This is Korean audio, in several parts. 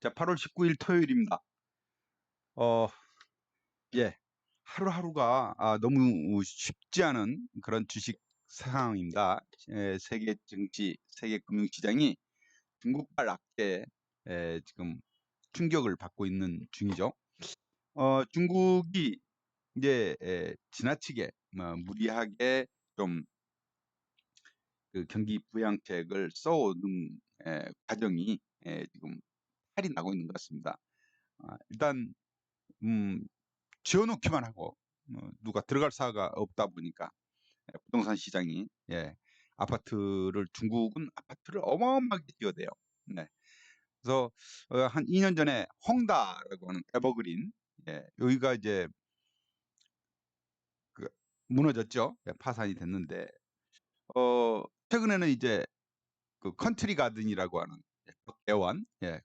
자, 8월 19일 토요일입니다. 어, 예. 하루하루가 너무 쉽지 않은 그런 주식 상황입니다. 세계 증시, 세계 금융시장이 중국발 악재에 지금 충격을 받고 있는 중이죠. 중국이 이제 지나치게 무리하게 좀 그 경기 부양책을 써오는 과정이 지금 탈이 나고 있는 것 같습니다. 일단 지어놓기만 하고 누가 들어갈 사가 없다 보니까 부동산 시장이 아파트를 중국은 아파트를 어마어마하게 지어대요. 네. 그래서 한 2년 전에 헝다라고 하는 에버그린 여기가 이제 그 무너졌죠. 파산이 됐는데 최근에는 이제 그 컨트리 가든이라고 하는 대원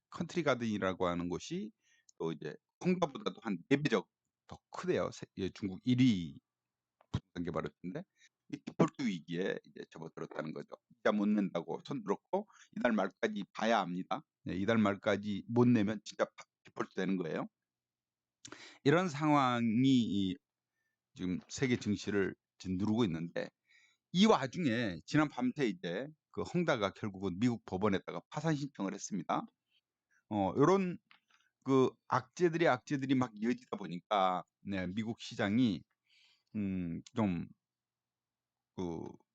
컨트리 가든이라고 하는 곳이 또 이제 헝다보다도 한 4배 더 크대요. 중국 1위 부동산 개발업체인데 이 디폴트 위기에 이제 접어들었다는 거죠. 이자 못 낸다고 손 들었고 이달 말까지 봐야 합니다. 이달 말까지 못 내면 진짜 디폴트 되는 거예요. 이런 상황이 지금 세계 증시를 지금 누르고 있는데 이 와중에 지난 밤새 이제 그 헝다가 결국은 미국 법원에다가 파산 신청을 했습니다. 요런 그 악재들이 막 이어지다 보니까 미국 시장이 좀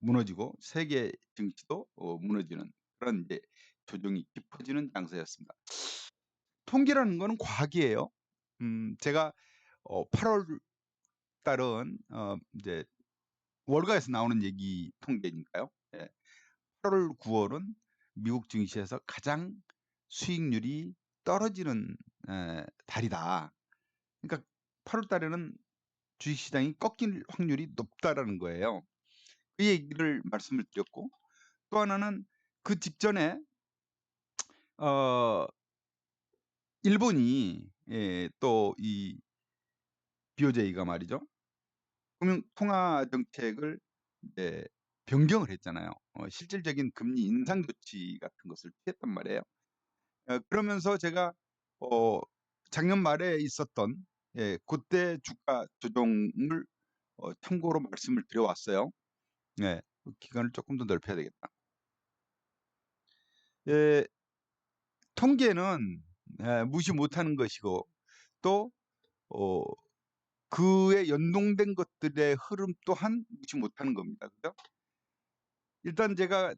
무너지고 세계 증시도 무너지는 그런 이제 조정이 깊어지는 장세였습니다. 통계라는 거는 과학이에요. 제가 8월 달은 이제 월가에서 나오는 얘기 통계니까요. 8월, 9월은 미국 증시에서 가장 수익률이 떨어지는 달이다. 그러니까 8월 달에는 주식시장이 꺾일 확률이 높다라는 거예요. 그 얘기를 말씀을 드렸고 또 하나는 그 직전에 일본이 또 이 BOJ가 말이죠. 금융 통화 정책을 이제 변경을 했잖아요. 실질적인 금리 인상 조치 같은 것을 취했단 말이에요. 그러면서 제가 작년 말에 있었던 그때 주가 조정을 참고로 말씀을 드려왔어요. 그 기간을 조금 더 넓혀야 되겠다. 통계는 무시 못하는 것이고 또 그에 연동된 것들의 흐름 또한 무시 못하는 겁니다. 그죠? 일단 제가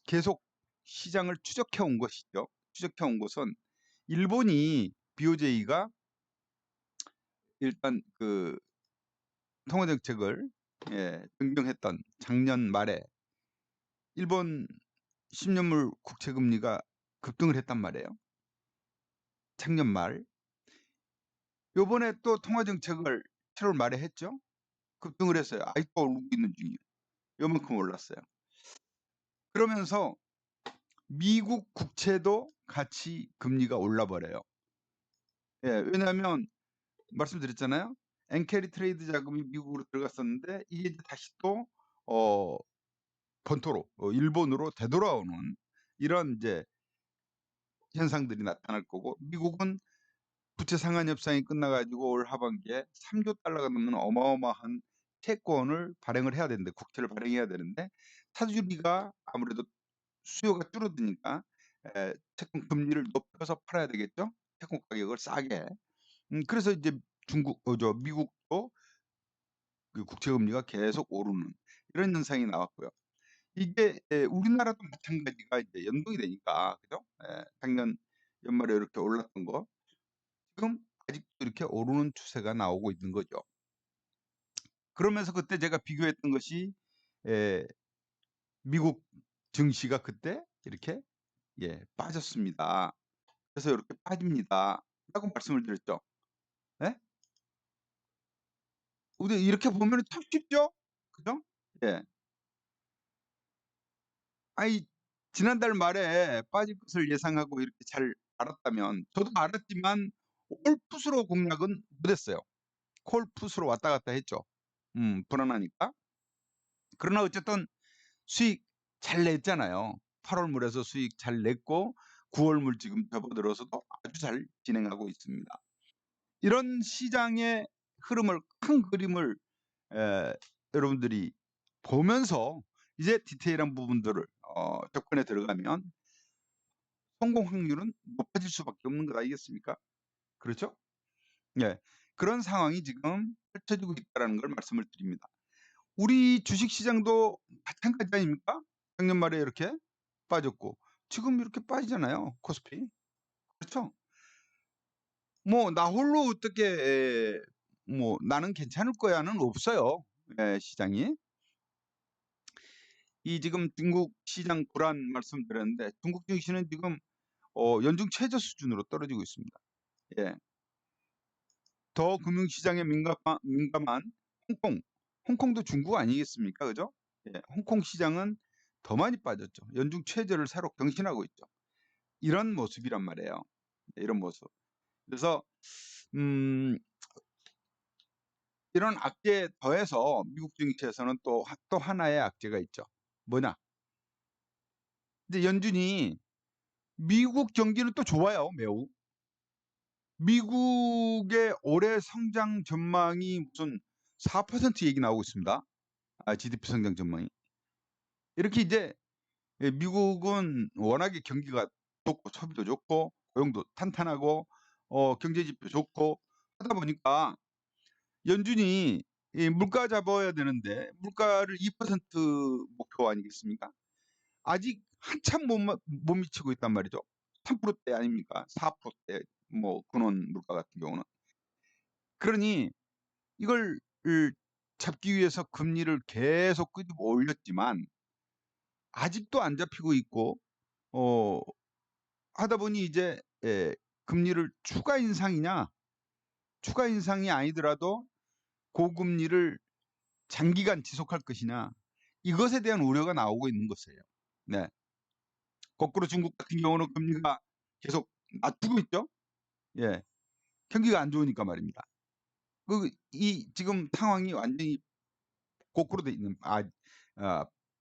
계속 시장을 추적해 온 것이죠. 추적해 온 것은 일본이 BOJ가 일단 그 통화 정책을 변경했던 작년 말에 일본 10년물 국채 금리가 급등을 했단 말이에요. 작년 말. 요번에 또 통화 정책을 7월 말에 했죠. 급등을 했어요. 아직도 오르고 있는 중이에요. 요만큼 올랐어요. 그러면서 미국 국채도 같이 금리가 올라 버려요. 왜냐하면 말씀드렸잖아요. 엔캐리 트레이드 자금이 미국으로 들어갔었는데 이게 이제 다시 또 본토로 일본으로 되돌아오는 이런 이제 현상들이 나타날 거고 미국은 부채 상환 협상이 끝나가지고 올 하반기에 3조 달러가 넘는 어마어마한 채권을 발행을 해야 되는데 국채를 발행해야 되는데 사주리가 아무래도 수요가 줄어드니까 채권 금리를 높여서 팔아야 되겠죠. 채권 가격을 싸게. 그래서 이제 미국도 그 국채 금리가 계속 오르는 이런 현상이 나왔고요. 이게 우리나라도 마찬가지가 이제 연동이 되니까 그죠? 작년 연말에 이렇게 올랐던 거 지금 아직도 이렇게 오르는 추세가 나오고 있는 거죠. 그러면서 그때 제가 비교했던 것이 미국 증시가 그때 이렇게 빠졌습니다. 그래서 이렇게 빠집니다. 라고 말씀을 드렸죠. 예? 우리 이렇게 보면 참 쉽죠? 그죠? 예. 아니, 지난달 말에 빠질 것을 예상하고 이렇게 잘 알았다면, 저도 알았지만, 콜풋으로 공략은 못했어요. 콜풋으로 왔다 갔다 했죠. 불안하니까. 그러나 어쨌든 수익 잘 냈잖아요. 8월 물에서 수익 잘 냈고, 9월물 지금 접어들어서도 아주 잘 진행하고 있습니다. 이런 시장의 흐름을 큰 그림을 여러분들이 보면서 이제 디테일한 부분들을 접근에 들어가면 성공 확률은 높아질 수밖에 없는 것 아니겠습니까? 그렇죠? 예. 그런 상황이 지금 펼쳐지고 있다라는 걸 말씀을 드립니다. 우리 주식 시장도 마찬가지 아닙니까? 작년 말에 이렇게 빠졌고 지금 이렇게 빠지잖아요. 코스피. 그렇죠? 뭐 나 홀로 어떻게 뭐 '나는 괜찮을 거야.'는 없어요. 시장이. 이 지금 중국 시장 불안 말씀드렸는데 중국 증시는 지금 연중 최저 수준으로 떨어지고 있습니다. 예. 더 금융시장에 민감한 홍콩도 중국 아니겠습니까? 그죠? 예. 홍콩 시장은 더 많이 빠졌죠. 연중 최저를 새로 경신하고 있죠. 이런 모습이란 말이에요. 이런 모습. 그래서 음 이런 악재에 더해서 미국 증시에서는 또 하나의 악재가 있죠. 뭐냐? 이제 연준이 미국 경기는 또 좋아요, 매우. 미국의 올해 성장 전망이 무슨 4% 얘기 나오고 있습니다. GDP 성장 전망이. 이렇게 이제 미국은 워낙에 경기가 좋고 소비도 좋고 고용도 탄탄하고 경제 지표 좋고 하다 보니까 연준이 이 물가 잡아야 되는데 물가를 2% 목표 아니겠습니까? 아직 한참 못 미치고 있단 말이죠. 3%대 아닙니까? 4%대 뭐 근원 물가 같은 경우는. 그러니 이걸 잡기 위해서 금리를 계속 끄집어 올렸지만 아직도 안 잡히고 있고 어 하다 보니 이제 금리를 추가 인상이냐 추가 인상이 아니더라도 고금리를 장기간 지속할 것이냐 이것에 대한 우려가 나오고 있는 것이에요. 네. 거꾸로 중국 같은 경우는 금리가 계속 낮추고 있죠. 예. 경기가 안 좋으니까 말입니다. 이 지금 상황이 완전히 거꾸로 돼 있는 아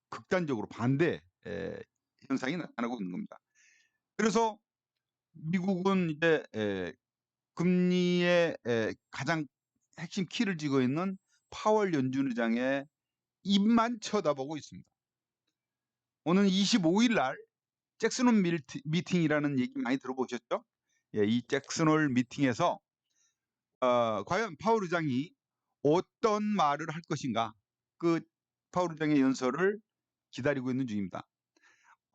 극단적으로 반대 현상이 나타나고 있는 겁니다. 그래서 미국은 이제 금리의 가장 핵심 키를 쥐고 있는 파월 연준 의장의 입만 쳐다보고 있습니다. 오는 25일 날 잭슨 홀 미팅이라는 얘기 많이 들어보셨죠? 예, 이 잭슨 홀 미팅에서 과연 파월 의장이 어떤 말을 할 것인가? 그 파월 의장의 연설을 기다리고 있는 중입니다.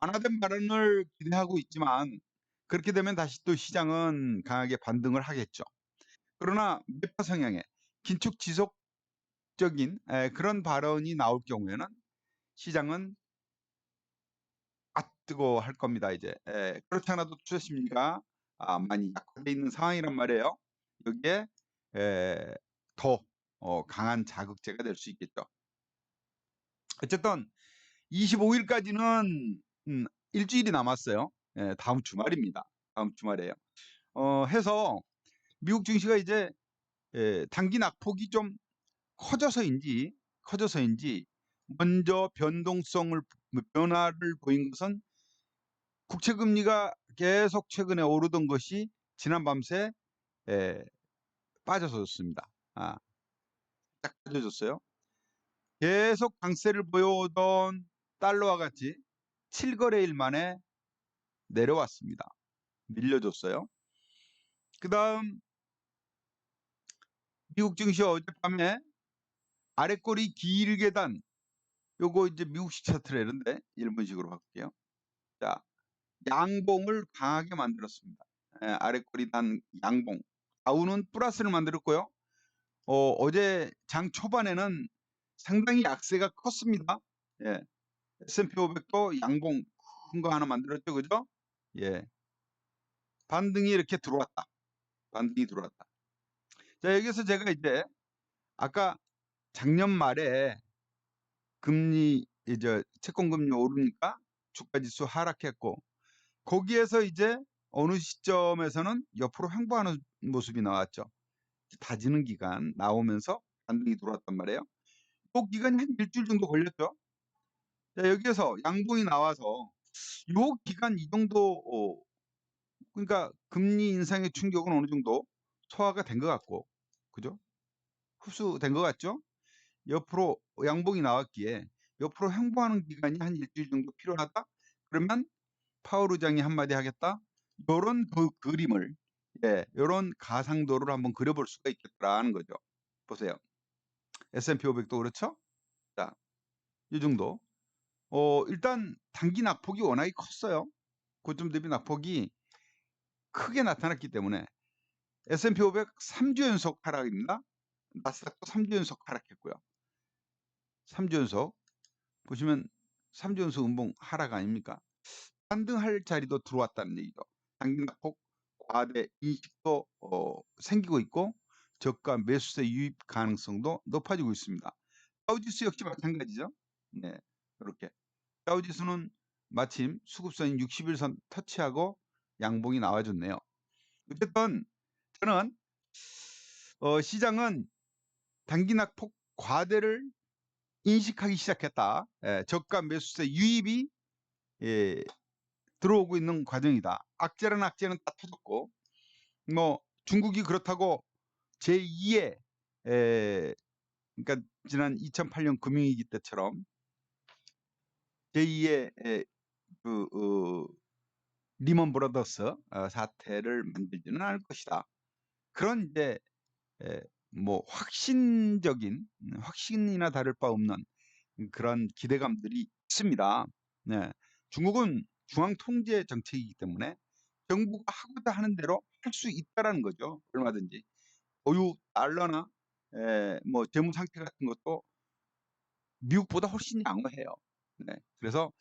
완화된 발언을 기대하고 있지만 그렇게 되면 다시 또 시장은 강하게 반등을 하겠죠. 그러나 매파 성향의 긴축 지속적인 그런 발언이 나올 경우에는 시장은 뜨거워할 겁니다. 이제 그렇지 않아도 투자 심리가 많이 약화돼 있는 상황이란 말이에요. 여기에 더 강한 자극제가 될 수 있겠죠. 어쨌든 25일까지는 일주일이 남았어요. 다음 주말입니다. 다음 주말이에요. 해서 미국 증시가 이제 단기 낙폭이 좀 커져서인지 먼저 변화를 보인 것은 국채 금리가 계속 최근에 오르던 것이 지난 밤새 빠져졌습니다. 딱 빠져졌어요. 계속 강세를 보여오던 달러와 같이 7거래일 만에 내려왔습니다. 밀려줬어요. 그다음 미국 증시 어젯밤에 아랫꼬리 길게 단 요거 이제 미국식 차트래는데 일본식으로 바꿀게요. 자, 양봉을 강하게 만들었습니다. 아랫꼬리 단 양봉. 다우는 플러스를 만들었고요. 어제 장 초반에는 상당히 약세가 컸습니다. 예. S&P 500도 양봉 큰 거 하나 만들었죠. 그죠? 예. 반등이 이렇게 들어왔다. 반등이 들어왔다. 자, 여기서 제가 이제 아까 작년 말에 금리 이제 채권 금리 오르니까 주가 지수 하락했고 거기에서 이제 어느 시점에서는 옆으로 횡보하는 모습이 나왔죠. 다지는 기간 나오면서 반등이 들어왔단 말이에요. 그 기간이 한 일주일 정도 걸렸죠. 자, 여기에서 양봉이 나와서 요 기간 이 정도 그러니까 금리 인상의 충격은 어느 정도 소화가 된 것 같고, 그죠? 흡수된 것 같죠? 옆으로 양봉이 나왔기에 옆으로 행보하는 기간이 한 일주일 정도 필요하다? 그러면 파월 의장이 한마디 하겠다? 요런 그 그림을, 예, 요런 가상도를 한번 그려볼 수가 있겠다라는 거죠. 보세요. S&P 500도 그렇죠? 자, 이 정도. 일단 단기 낙폭이 워낙에 컸어요. 고점 대비 낙폭이 크게 나타났기 때문에 S&P 500 3주 연속 하락입니다. 나스닥도 3주 연속 하락했고요. 3주 연속 보시면 3주 연속 음봉 하락 아닙니까? 반등할 자리도 들어왔다는 얘기죠. 단기 낙폭 과대 인식도 생기고 있고 저가 매수세 유입 가능성도 높아지고 있습니다. 다우지수 역시 마찬가지죠. 네, 이렇게 다우지수는 마침 수급선인 60일선 터치하고 양봉이 나와줬네요. 어쨌든 저는 시장은 단기 낙폭 과대를 인식하기 시작했다. 예, 저가 매수세 유입이 예, 들어오고 있는 과정이다. 악재는 다 터졌고, 뭐 중국이 그렇다고 제2의 그러니까 지난 2008년 금융위기 때처럼 제2의 리먼 브라더스 사태를 만들지는 않을 것이다. 그런 이제 뭐 확신이나 다를 바 없는 그런 기대감들이 있습니다. 네. 중국은 중앙 통제 정책이기 때문에 정부가 하고자 하는 대로 할 수 있다라는 거죠. 얼마든지 보유 달러나 뭐 재무 상태 같은 것도 미국보다 훨씬 양호해요. 네. 그래서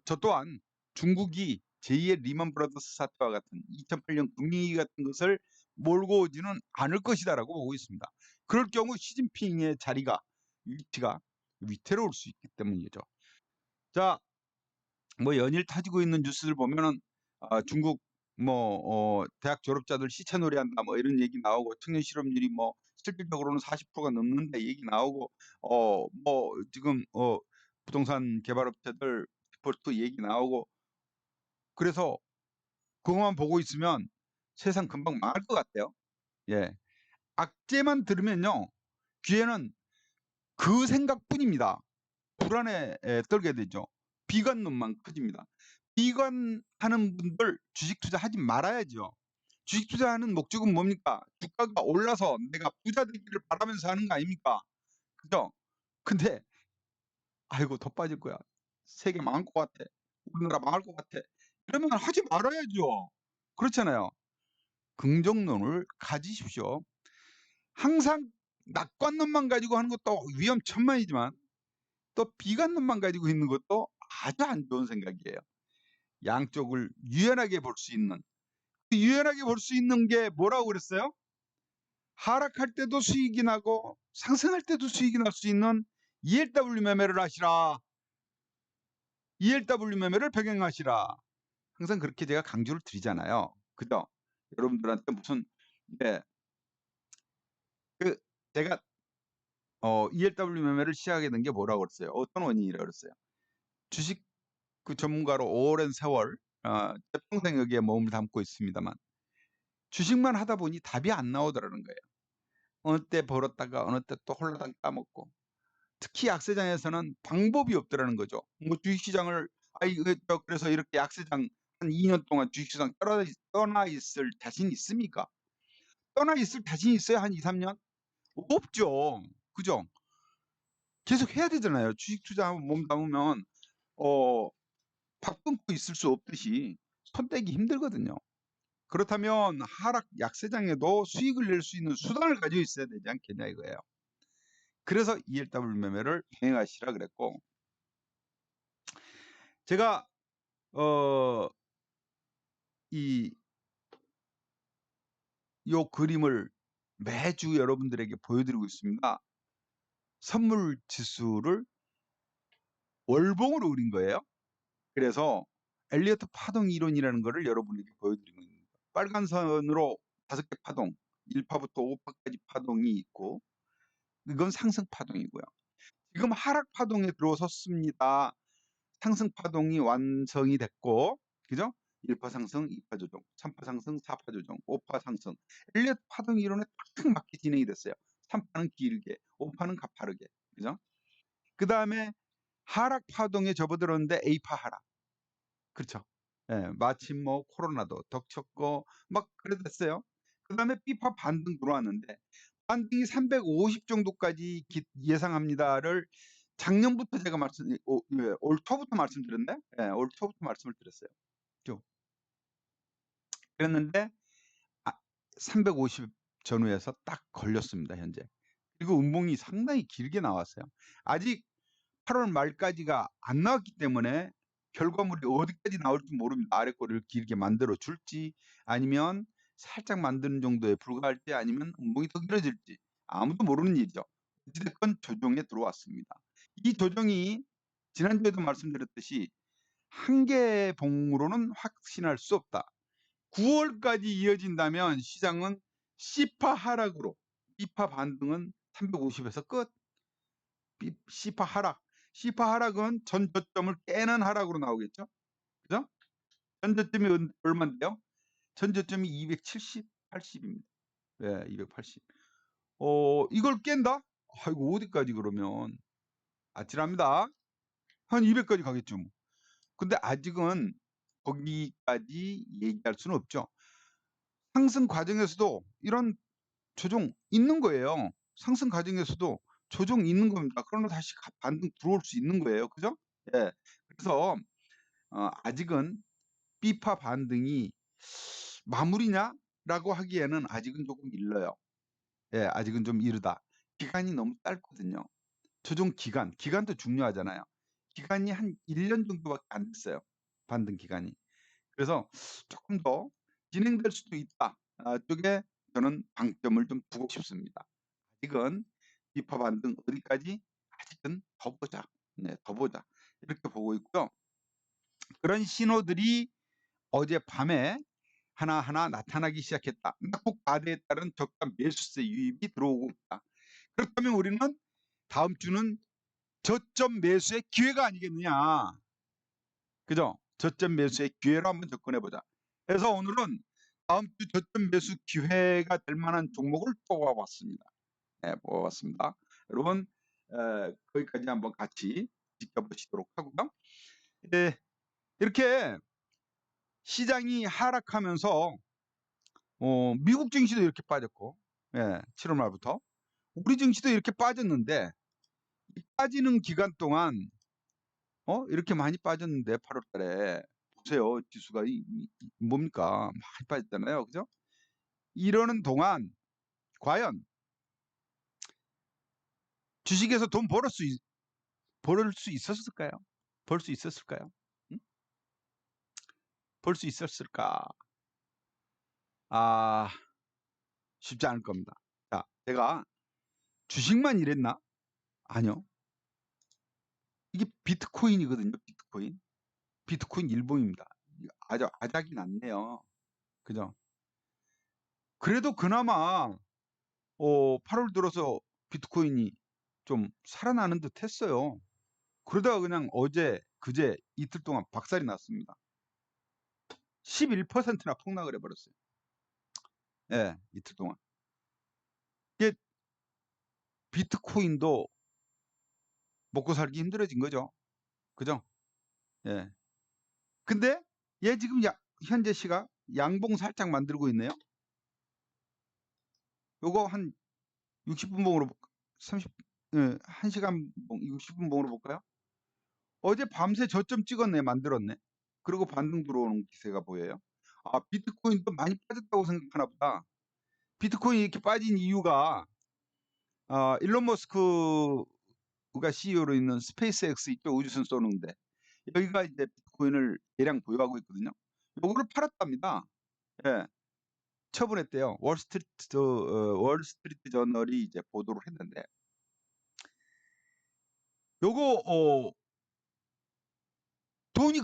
저 또한 중국이 제2의 리먼 브라더스 사태와 같은 2008년 금융위기 같은 것을 몰고 오지는 않을 것이다라고 보고 있습니다. 그럴 경우 시진핑의 위치가 위태로울 수 있기 때문이죠. 자, 뭐 연일 타지고 있는 뉴스를 보면은 중국 뭐 대학 졸업자들 시체놀이한다 뭐 이런 얘기 나오고 청년 실업률이 뭐 실질적으로는 40%가 넘는다 얘기 나오고 뭐 지금 부동산 개발업체들 디폴트 얘기 나오고 그래서 그것만 보고 있으면 세상 금방 망할 것 같아요. 예. 악재만 들으면요. 귀에는 그 생각뿐입니다. 불안에 떨게 되죠. 비관론만 커집니다. 비관하는 분들 주식 투자하지 말아야죠. 주식 투자하는 목적은 뭡니까? 주가가 올라서 내가 부자 되기를 바라면서 하는 거 아닙니까? 그죠? 근데 아이고 더 빠질 거야. 세계 망할 것 같아. 우리나라 망할 것 같아. 이러면 하지 말아야죠. 그렇잖아요. 긍정론을 가지십시오. 항상 낙관론만 가지고 하는 것도 위험천만이지만 또 비관론만 가지고 있는 것도 아주 안 좋은 생각이에요. 양쪽을 유연하게 볼 수 있는 유연하게 볼 수 있는 게 뭐라고 그랬어요? 하락할 때도 수익이 나고 상승할 때도 수익이 날 수 있는 ELW 매매를 하시라. ELW 매매를 병행하시라. 항상 그렇게 제가 강조를 드리잖아요. 그죠? 여러분들한테 무슨 네. 그 제가 ELW 매매를 시작하게 된 게 뭐라고 그랬어요? 어떤 원인이라고 그랬어요? 주식 그 전문가로 오랜 세월 제 평생 여기에 몸을 담고 있습니다만 주식만 하다 보니 답이 안 나오더라는 거예요. 어느 때 벌었다가 어느 때 또 홀라당 까먹고 특히 약세장에서는 방법이 없더라는 거죠. 뭐 주식시장을 그래서 이렇게 약세장 한 2년 동안 주식시장 떠나 있을 자신 있습니까? 떠나 있을 자신 있어요? 한 2, 3년? 없죠. 그죠? 계속 해야 되잖아요. 주식 투자하면 몸 담으면 밥 끊고 있을 수 없듯이 손 떼기 힘들거든요. 그렇다면 하락 약세장에도 수익을 낼 수 있는 수단을 가지고 있어야 되지 않겠냐 이거예요. 그래서 ELW 매매를 병행하시라 그랬고 제가 요 그림을 매주 여러분들에게 보여드리고 있습니다. 선물 지수를 월봉으로 그린 거예요. 그래서 엘리어트 파동 이론이라는 것을 여러분에게 보여드리고 있습니다. 빨간 선으로 5개 파동, 1파부터 5파까지 파동이 있고 이건 상승 파동이고요. 지금 하락 파동에 들어섰습니다. 상승 파동이 완성이 됐고, 그죠? 1파 상승, 2파 조정, 3파 상승, 4파 조정, 5파 상승. 엘리엇 파동 이론에 딱 맞게 진행이 됐어요. 3파는 길게, 5파는 가파르게. 그죠? 그 다음에 하락 파동에 접어들었는데 A파 하락. 그렇죠. 예, 마침 뭐 코로나도 덕쳤고 막 그래 됐어요. 그 다음에 B파 반등 들어왔는데 반등이 350 정도까지 예상합니다를 작년부터 제가 올 초부터 말씀드렸네. 예, 올 초부터 말씀을 드렸어요. 쭉. 그랬는데 350 전후에서 딱 걸렸습니다, 현재. 그리고 음봉이 상당히 길게 나왔어요. 아직 8월 말까지가 안 나왔기 때문에 결과물이 어디까지 나올지 모릅니다. 아래 꼬리를 길게 만들어 줄지 아니면 살짝 만드는 정도에 불과할지 아니면 음봉이 더 길어질지 아무도 모르는 일이죠. 어찌됐건 조정에 들어왔습니다. 이 조정이 지난주에도 말씀드렸듯이 한계봉으로는 확신할 수 없다. 9월까지 이어진다면 시장은 C파 하락으로 B파 반등은 350에서 끝. C파 하락. C파 하락은 전 저점을 깨는 하락으로 나오겠죠. 그죠? 전 저점이 얼마인데요? 전 저점이 270, 80입니다. 예, 280. 이걸 깬다? 아이고, 어디까지 그러면? 아찔합니다. 한 200까지 가겠죠. 뭐. 근데 아직은 거기까지 얘기할 수는 없죠. 상승 과정에서도 이런 조정 있는 거예요. 상승 과정에서도 조정 있는 겁니다. 그러면 다시 반등 들어올 수 있는 거예요. 그죠? 예. 그래서 아직은 B파 반등이 마무리냐라고 하기에는 아직은 조금 일러요. 예, 아직은 좀 이르다. 기간이 너무 짧거든요. 조정 기간도 중요하잖아요. 기간이 한 1년 정도밖에 안 됐어요. 반등 기간이. 그래서 조금 더 진행될 수도 있다. 쪽에 저는 방점을 좀 두고 싶습니다. 아직은 비파 반등 어디까지? 아직은 더 보자. 네, 더 보자. 이렇게 보고 있고요. 그런 신호들이 어젯밤에 하나하나 나타나기 시작했다. 낙폭 과대에 따른 저가 매수세 유입이 들어오고 있다. 그렇다면 우리는 다음 주는 저점 매수의 기회가 아니겠느냐. 그죠? 저점 매수의 기회로 한번 접근해보자. 그래서 오늘은 다음 주 저점 매수 기회가 될 만한 종목을 뽑아봤습니다. 네, 뽑아봤습니다. 여러분 거기까지 한번 같이 지켜보시도록 하고요. 네, 이렇게 시장이 하락하면서 미국 증시도 이렇게 빠졌고, 예, 7월 말부터 우리 증시도 이렇게 빠졌는데 이 빠지는 기간 동안 이렇게 많이 빠졌는데 8월 달에 보세요. 지수가 뭡니까? 많이 빠졌잖아요. 그죠? 이러는 동안 과연 주식에서 돈 벌을 수 있었을까요? 벌 수 있었을까요? 응? 벌 수 있었을까? 아, 쉽지 않을 겁니다. 자, 제가 주식만 이랬나? 아니요. 이게 비트코인이거든요. 비트코인. 비트코인 일봉입니다. 아주 아작이 났네요. 그죠? 그래도 그나마 8월 들어서 비트코인이 좀 살아나는 듯 했어요. 그러다가 그냥 어제 그제 이틀 동안 박살이 났습니다. 11%나 폭락을 해버렸어요. 예, 이틀 동안. 이게 비트코인도 먹고 살기 힘들어진 거죠. 그죠? 예. 근데 얘 지금 현재 시각 양봉 살짝 만들고 있네요. 요거 한 60분 봉으로 1시간 봉 60분 봉으로 볼까요? 어제 밤새 저점 찍었네, 만들었네. 그리고 반등 들어오는 기세가 보여요. 아, 비트코인도 많이 빠졌다고 생각하나 보다. 비트코인이 이렇게 빠진 이유가 일론 머스크가 CEO로 있는 스페이스X 있죠, 우주선 쏘는데 여기가 이제 비트코인을 대량 보유하고 있거든요. 요거를 팔았답니다. 예, 처분했대요. 월스트리트 저널이 이제 보도를 했는데 요거 돈이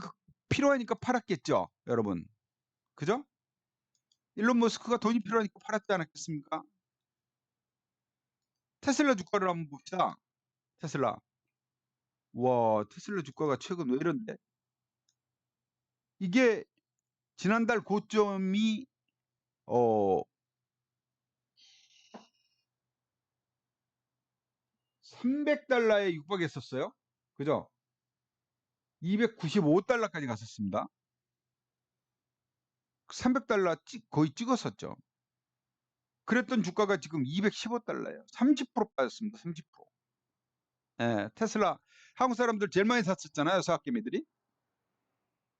필요하니까 팔았겠죠, 여러분. 그죠? 일론 머스크가 돈이 필요하니까 팔았지 않았겠습니까? 테슬라 주가를 한번 봅시다. 테슬라. 와, 테슬라 주가가 최근 왜 이런데? 이게 지난달 고점이 300달러에 육박했었어요. 그죠? 295달러까지 갔었습니다. 300달러 거의 찍었었죠. 그랬던 주가가 지금 215달러예요. 30% 빠졌습니다. 30%. 예, 테슬라 한국 사람들 제일 많이 샀었잖아요. 서학개미들이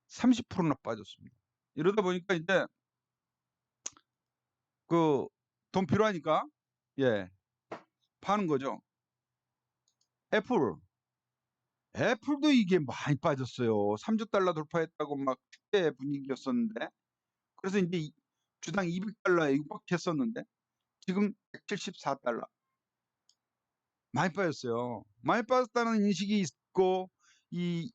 30%나 빠졌습니다. 이러다 보니까 이제 그 돈 필요하니까 예 파는 거죠. 애플도 이게 많이 빠졌어요. 3조 달러 돌파했다고 막 축제 분위기였었는데 그래서 이제 주당 200달러에 육박했었는데 지금 174달러 많이 빠졌어요. 많이 빠졌다는 인식이 있고 이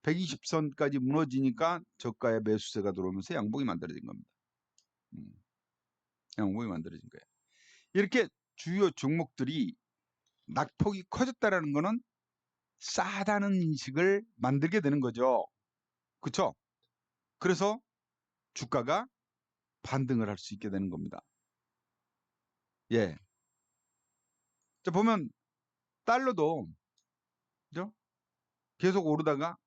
120선까지 무너지니까 저가의 매수세가 들어오면서 양봉이 만들어진 겁니다. 양봉이 만들어진 거예요. 이렇게 주요 종목들이 낙폭이 커졌다라는 거는 싸다는 인식을 만들게 되는 거죠. 그렇죠? 그래서 주가가 반등을 할 수 있게 되는 겁니다. 예. 자, 보면 달러도 그죠? 계속 오르다가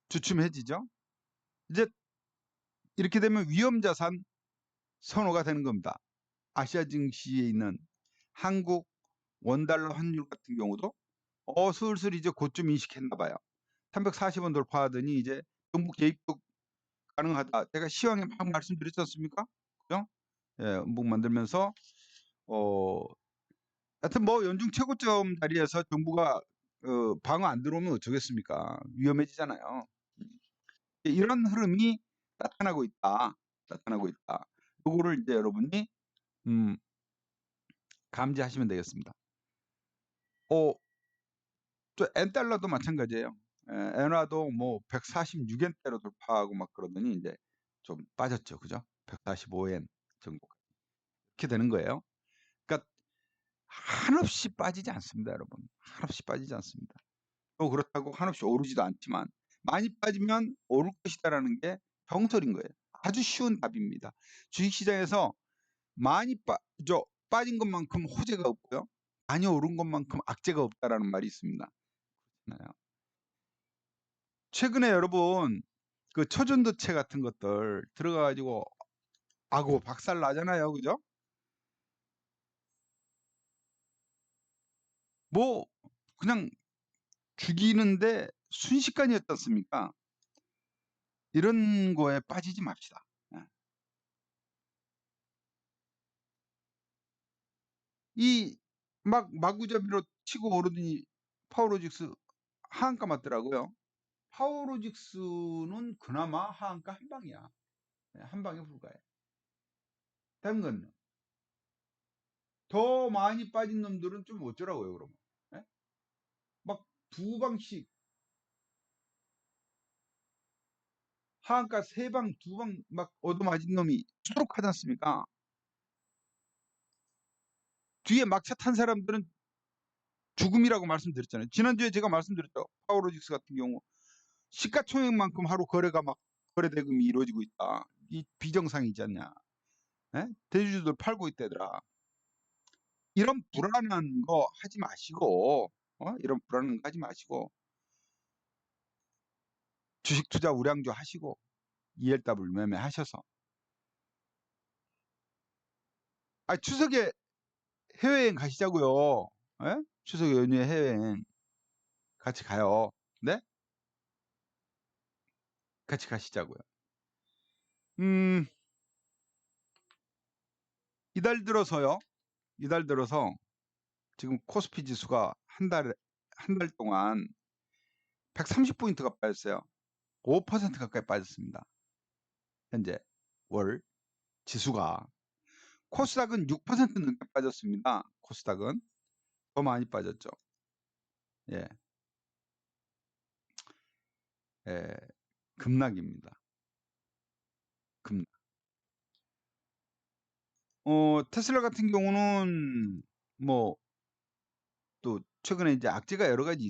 주춤해지죠. 이제 이렇게 되면 위험자산 선호가 되는 겁니다. 아시아 증시에 있는 한국 원달러 환율 같은 경우도 슬슬 이제 고점 인식했나 봐요. 340원 돌파하더니 이제 정부 개입도 가능하다. 제가 시황에 막 말씀드렸지 않습니까? 그죠? 예, 음봉 만들면서 하여튼 뭐 연중 최고점 자리에서 정부가 방어 안 들어오면 어쩌겠습니까? 위험해지잖아요. 이런 흐름이 나타나고 있다. 나타나고 있다. 요거를 이제 여러분이 감지하시면 되겠습니다. 또 엔달러도 마찬가지예요. 엔화도 뭐 146엔대로 돌파하고 막 그러더니 이제 좀 빠졌죠. 그죠? 145엔 정도. 이렇게 되는 거예요. 그러니까 한없이 빠지지 않습니다, 여러분. 한없이 빠지지 않습니다. 또 그렇다고 한없이 오르지도 않지만 많이 빠지면 오를 것이다라는 게 정설인 거예요. 아주 쉬운 답입니다. 주식시장에서 많이 빠진 것만큼 호재가 없고요. 많이 오른 것만큼 악재가 없다라는 말이 있습니다. 최근에 여러분 그 초전도체 같은 것들 들어가가지고 아고 박살 나잖아요, 그죠? 뭐 그냥 죽이는데 순식간이었지 않습니까? 이런 거에 빠지지 맙시다. 예. 이 막 마구잡이로 치고 오르더니 파워로직스 하한가 맞더라고요. 파워로직스는 그나마 하한가 한 방이야. 한 방에 불과해. 다른 건요. 더 많이 빠진 놈들은 좀 어쩌라고요, 그러면. 예? 막 두 방씩 하한가 세 방, 두 방 막 얻어맞은 놈이 수록하지 않습니까? 뒤에 막차 탄 사람들은 죽음이라고 말씀드렸잖아요. 지난주에 제가 말씀드렸죠. 파워로직스 같은 경우 시가총액만큼 하루 거래가 막 거래 대금이 이루어지고 있다. 이 비정상이지 않냐. 예? 대주주들 팔고 있다더라. 이런 불안한 거 하지 마시고 이런 불안한 거 하지 마시고 주식 투자 우량주 하시고 ELW 매매 하셔서 추석에 해외여행 가시자고요. 예? 추석 연휴에 해외여행 같이 가요. 네? 같이 가시자고요. 이달 들어서요. 이달 들어서 지금 코스피 지수가 한 달 동안 130포인트가 빠졌어요. 5% 가까이 빠졌습니다. 현재 월 지수가. 코스닥은 6% 넘게 빠졌습니다. 코스닥은 더 많이 빠졌죠. 예. 예. 급락입니다. 급락. 테슬라 같은 경우는 뭐 또 최근에 이제 악재가 여러 가지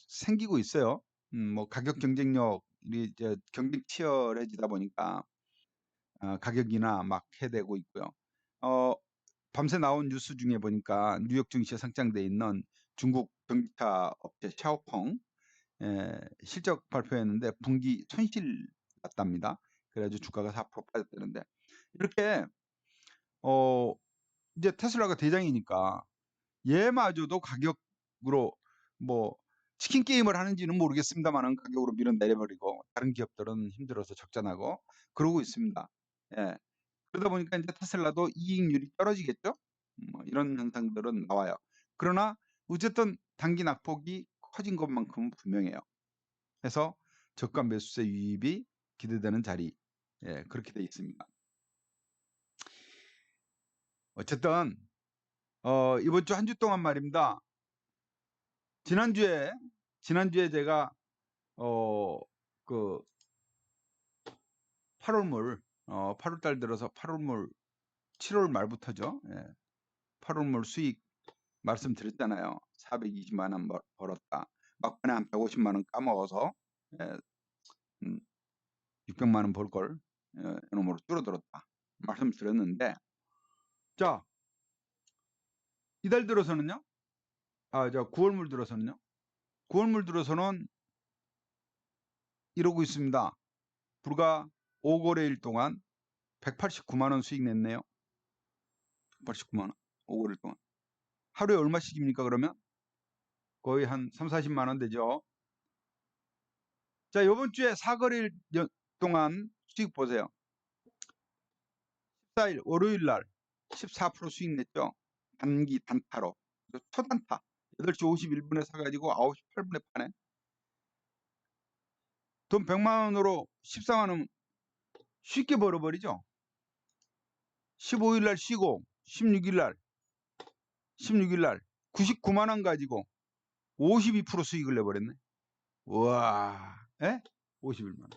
생기고 있어요. 뭐 가격 경쟁력이 이제 경쟁 치열해지다 보니까 가격이나 막 해대고 있고요. 밤새 나온 뉴스 중에 보니까 뉴욕 증시에 상장돼 있는 중국 전기차 업체 샤오펑 실적 발표했는데 분기 손실 났답니다. 그래가지고 주가가 4% 빠졌다는데 이렇게 이제 테슬라가 대장이니까 얘마저도 가격으로 뭐 치킨 게임을 하는지는 모르겠습니다만은 가격으로 밀어내려버리고 다른 기업들은 힘들어서 적자나고 그러고 있습니다. 예. 그러다 보니까 이제 테슬라도 이익률이 떨어지겠죠. 뭐 이런 현상들은 나와요. 그러나 어쨌든 단기 낙폭이 커진 것만큼은 분명해요. 그래서 저가 매수세 유입이 기대되는 자리, 그렇게 돼 있습니다. 어쨌든 이번 주 한 주 동안 말입니다. 지난주에 제가 그 8월물 8월달 들어서 8월물 7월 말부터죠. 8월물 수익 말씀드렸잖아요. 420만 원 벌었다. 막판에 한 150만 원 까먹어서 600만 원 벌 걸 이놈으로 줄어들었다. 말씀드렸는데, 자 이달 들어서는요. 저 9월물 들어서는요. 9월물 들어서는 이러고 있습니다. 불과 5거래일 동안 189만 원 수익 냈네요. 189만 원. 5거래일 동안. 하루에 얼마씩입니까 그러면? 거의 한 3, 40만 원 되죠. 자, 이번 주에 4거래일 동안 수익 보세요. 14일 월요일 날 14% 수익 냈죠. 단기 단타로. 초단타. 8시 51분에 사가지고 9시 8분에 파네. 돈 100만 원으로 14만 원 쉽게 벌어버리죠. 15일 날 쉬고 16일 날 99만 원 가지고 52% 수익을 내버렸네. 우와. 51만 원.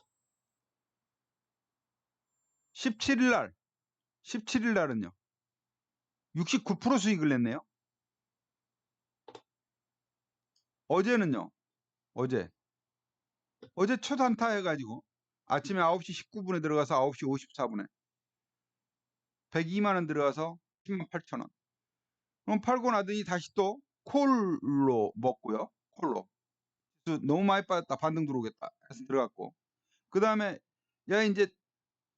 17일 날은요. 69% 수익을 냈네요. 어제는요. 어제 초단타 해가지고 아침에 9시 19분에 들어가서 9시 54분에 102만 원 들어가서 10만 8천 원. 그럼 팔고 나더니 다시 또 콜로 먹고요. 콜로. 너무 많이 빠졌다. 반등 들어오겠다. 해서 들어갔고. 그 다음에 야 이제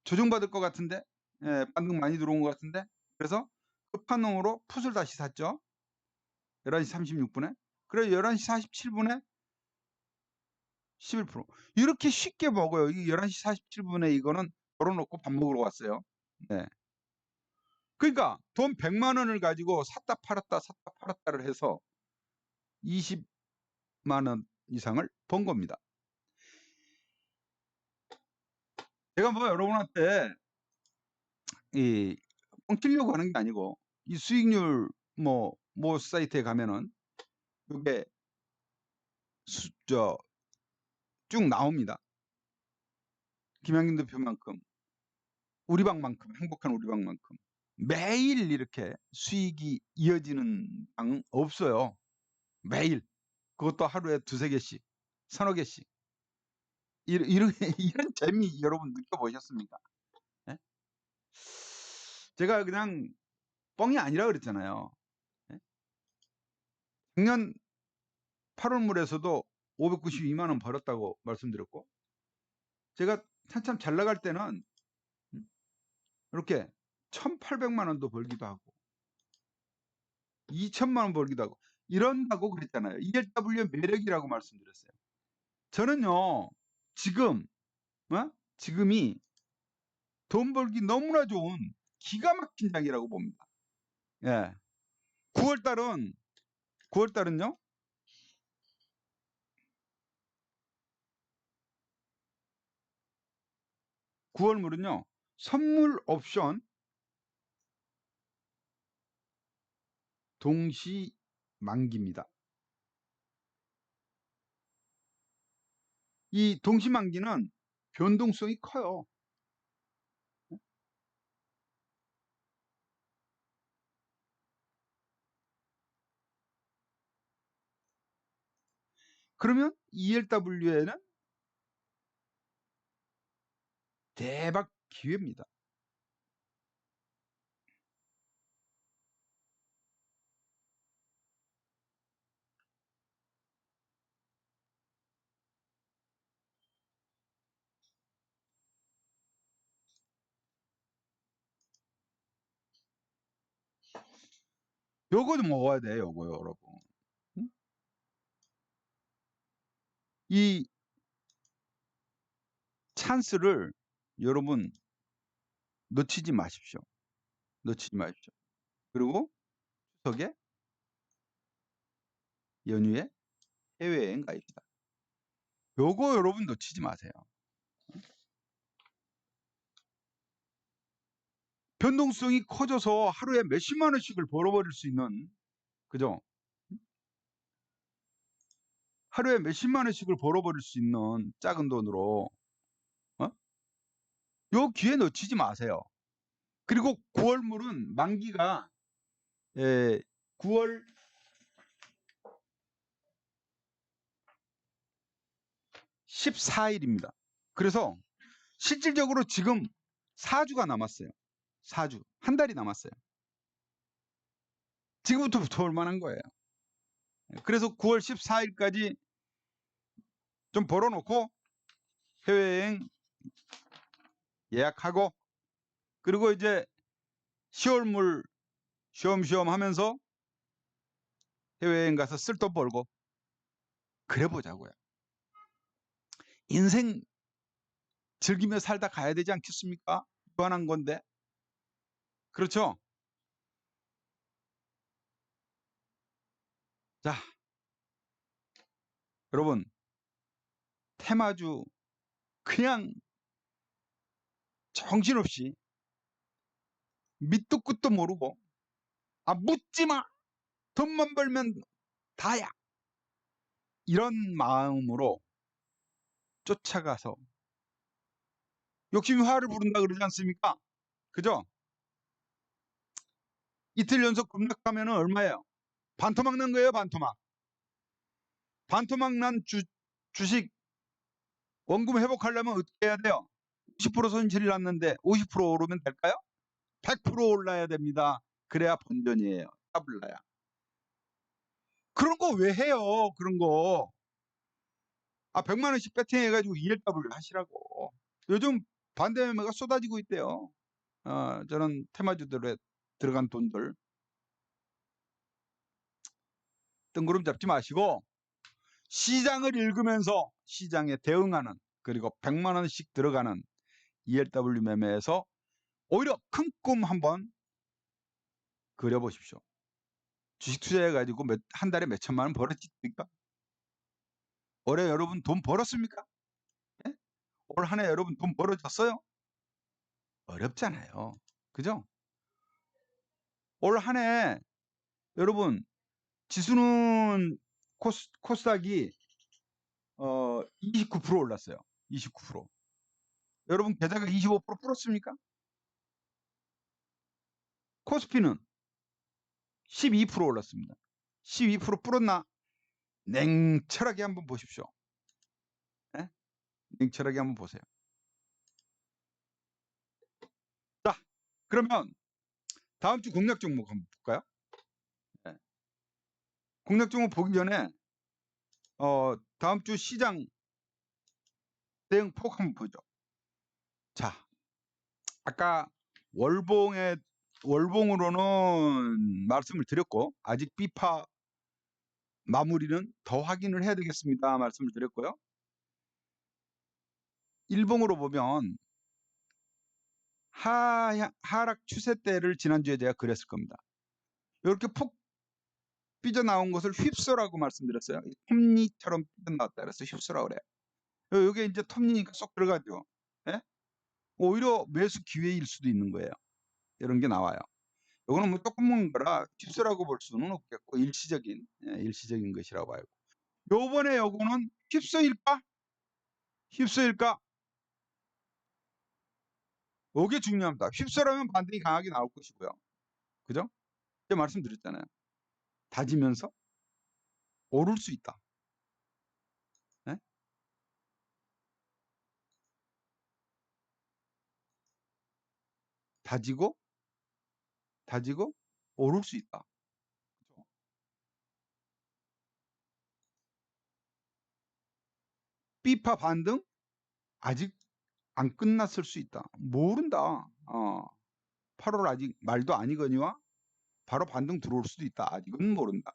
조정받을 것 같은데 반등 많이 들어온 것 같은데 그래서 끝판왕으로 풋을 다시 샀죠. 11시 36분에. 그래 11시 47분에 11%. 이렇게 쉽게 먹어요. 이 11시 47분에 이거는 걸어놓고 밥 먹으러 왔어요. 네. 그러니까 돈 100만 원을 가지고 샀다 팔았다를 해서 20만 원 이상을 번 겁니다. 제가 뭐 여러분한테 뻥치려고 하는 게 아니고 이 수익률 뭐 사이트에 가면은 이게 쭉 나옵니다. 김양김 대표만큼 우리방만큼 행복한 우리방만큼 매일 이렇게 수익이 이어지는 방 없어요. 매일. 그것도 하루에 2-3개씩, 서너 개씩. 이런 재미 여러분 느껴보셨습니까? 예? 제가 그냥 뻥이 아니라 그랬잖아요. 예? 작년 8월물에서도 592만 원 벌었다고 말씀드렸고, 제가 한참 잘 나갈 때는 이렇게 1,800만 원도 벌기도 하고 2천만 원 벌기도 하고 이런다고 그랬잖아요. ELW의 매력이라고 말씀드렸어요. 저는요 지금이 돈 벌기 너무나 좋은 기가 막힌 장이라고 봅니다. 9월달은요 9월물은요 선물 옵션 동시 만기입니다. 이 동시 만기는 변동성이 커요. 그러면 ELW에는 대박 기회입니다. 요거도 먹어야 돼요, 요거요, 여러분. 응? 이 찬스를 여러분 놓치지 마십시오. 놓치지 마십시오. 그리고 추석에 연휴에 해외여행 가입시다. 요거 여러분 놓치지 마세요. 변동성이 커져서 하루에 몇십만 원씩을 벌어버릴 수 있는, 그죠? 하루에 몇십만 원씩을 벌어버릴 수 있는 작은 돈으로, 어? 요 기회 놓치지 마세요. 그리고 9월물은 만기가 9월 14일입니다. 그래서 실질적으로 지금 4주가 남았어요. 4주. 한 달이 남았어요. 지금부터 붙어올 만한 거예요. 그래서 9월 14일까지 좀 벌어놓고 해외여행 예약하고, 그리고 이제 10월물 쉬엄쉬엄 하면서 해외여행 가서 쓸 돈 벌고 그래 보자고요. 인생 즐기며 살다 가야 되지 않겠습니까? 무한한 건데. 그렇죠? 자, 여러분, 테마주 그냥 정신없이 밑도 끝도 모르고, 아, 묻지 마! 돈만 벌면 다야! 이런 마음으로 쫓아가서 욕심이 화를 부른다 그러지 않습니까? 그죠? 이틀 연속 급락하면 얼마예요? 반토막 난 거예요, 반토막. 반토막 난 주식 원금 회복하려면 어떻게 해야 돼요? 50% 손실이 났는데 50% 오르면 될까요? 100% 올라야 됩니다. 그래야 본전이에요. 더블라야. 그런 거 왜 해요? 그런 거. 아, 100만 원씩 배팅해가지고 ELW 하시라고. 요즘 반대 매매가 쏟아지고 있대요. 저는 테마주들에 들어간 돈들. 뜬구름 잡지 마시고 시장을 읽으면서 시장에 대응하는, 그리고 100만 원씩 들어가는 ELW 매매에서 오히려 큰 꿈 한번 그려보십시오. 주식 투자해가지고 한 달에 몇 천만 원 벌었습니까? 올해 여러분 돈 벌었습니까? 예? 올 한 해 여러분 돈 벌어졌어요? 어렵잖아요. 그죠? 올 한 해 여러분 지수는 코스닥이 29% 올랐어요. 29%. 여러분 계좌가 25% 불었습니까? 코스피는 12% 올랐습니다. 12% 불었나? 냉철하게 한번 보십시오. 예? 냉철하게 한번 보세요. 자, 그러면 다음 주 공략 종목 한번 볼까요? 예. 공략 종목 보기 전에 다음 주 시장 대응 폭 한번 보죠. 자, 아까 월봉으로는 말씀을 드렸고, 아직 비파 마무리는 더 확인을 해야 되겠습니다. 말씀을 드렸고요. 일봉으로 보면 하락 추세대를 지난주에 제가 그렸을 겁니다. 이렇게 폭 삐져나온 것을 휩소라고 말씀드렸어요. 톱니처럼 삐져나왔다 그래서 휩소라 그래요. 이게 이제 톱니니까 쏙 들어가죠. 예? 오히려 매수 기회일 수도 있는 거예요. 이런 게 나와요. 이거는 뭐 조금 먹은 거라 휩소라고 볼 수는 없겠고 일시적인 것이라고 알고. 요번에 요거는 휩소일까? 휩소일까? 이게 중요합니다. 휩소라면 반등이 강하게 나올 것이고요. 그죠? 제가 말씀드렸잖아요. 다지면서 오를 수 있다. 네? 다지고 오를 수 있다. 그죠? 비파 반등 아직 안 끝났을 수 있다. 모른다. 8월 아직 말도 아니거니와 바로 반등 들어올 수도 있다. 아직은 모른다.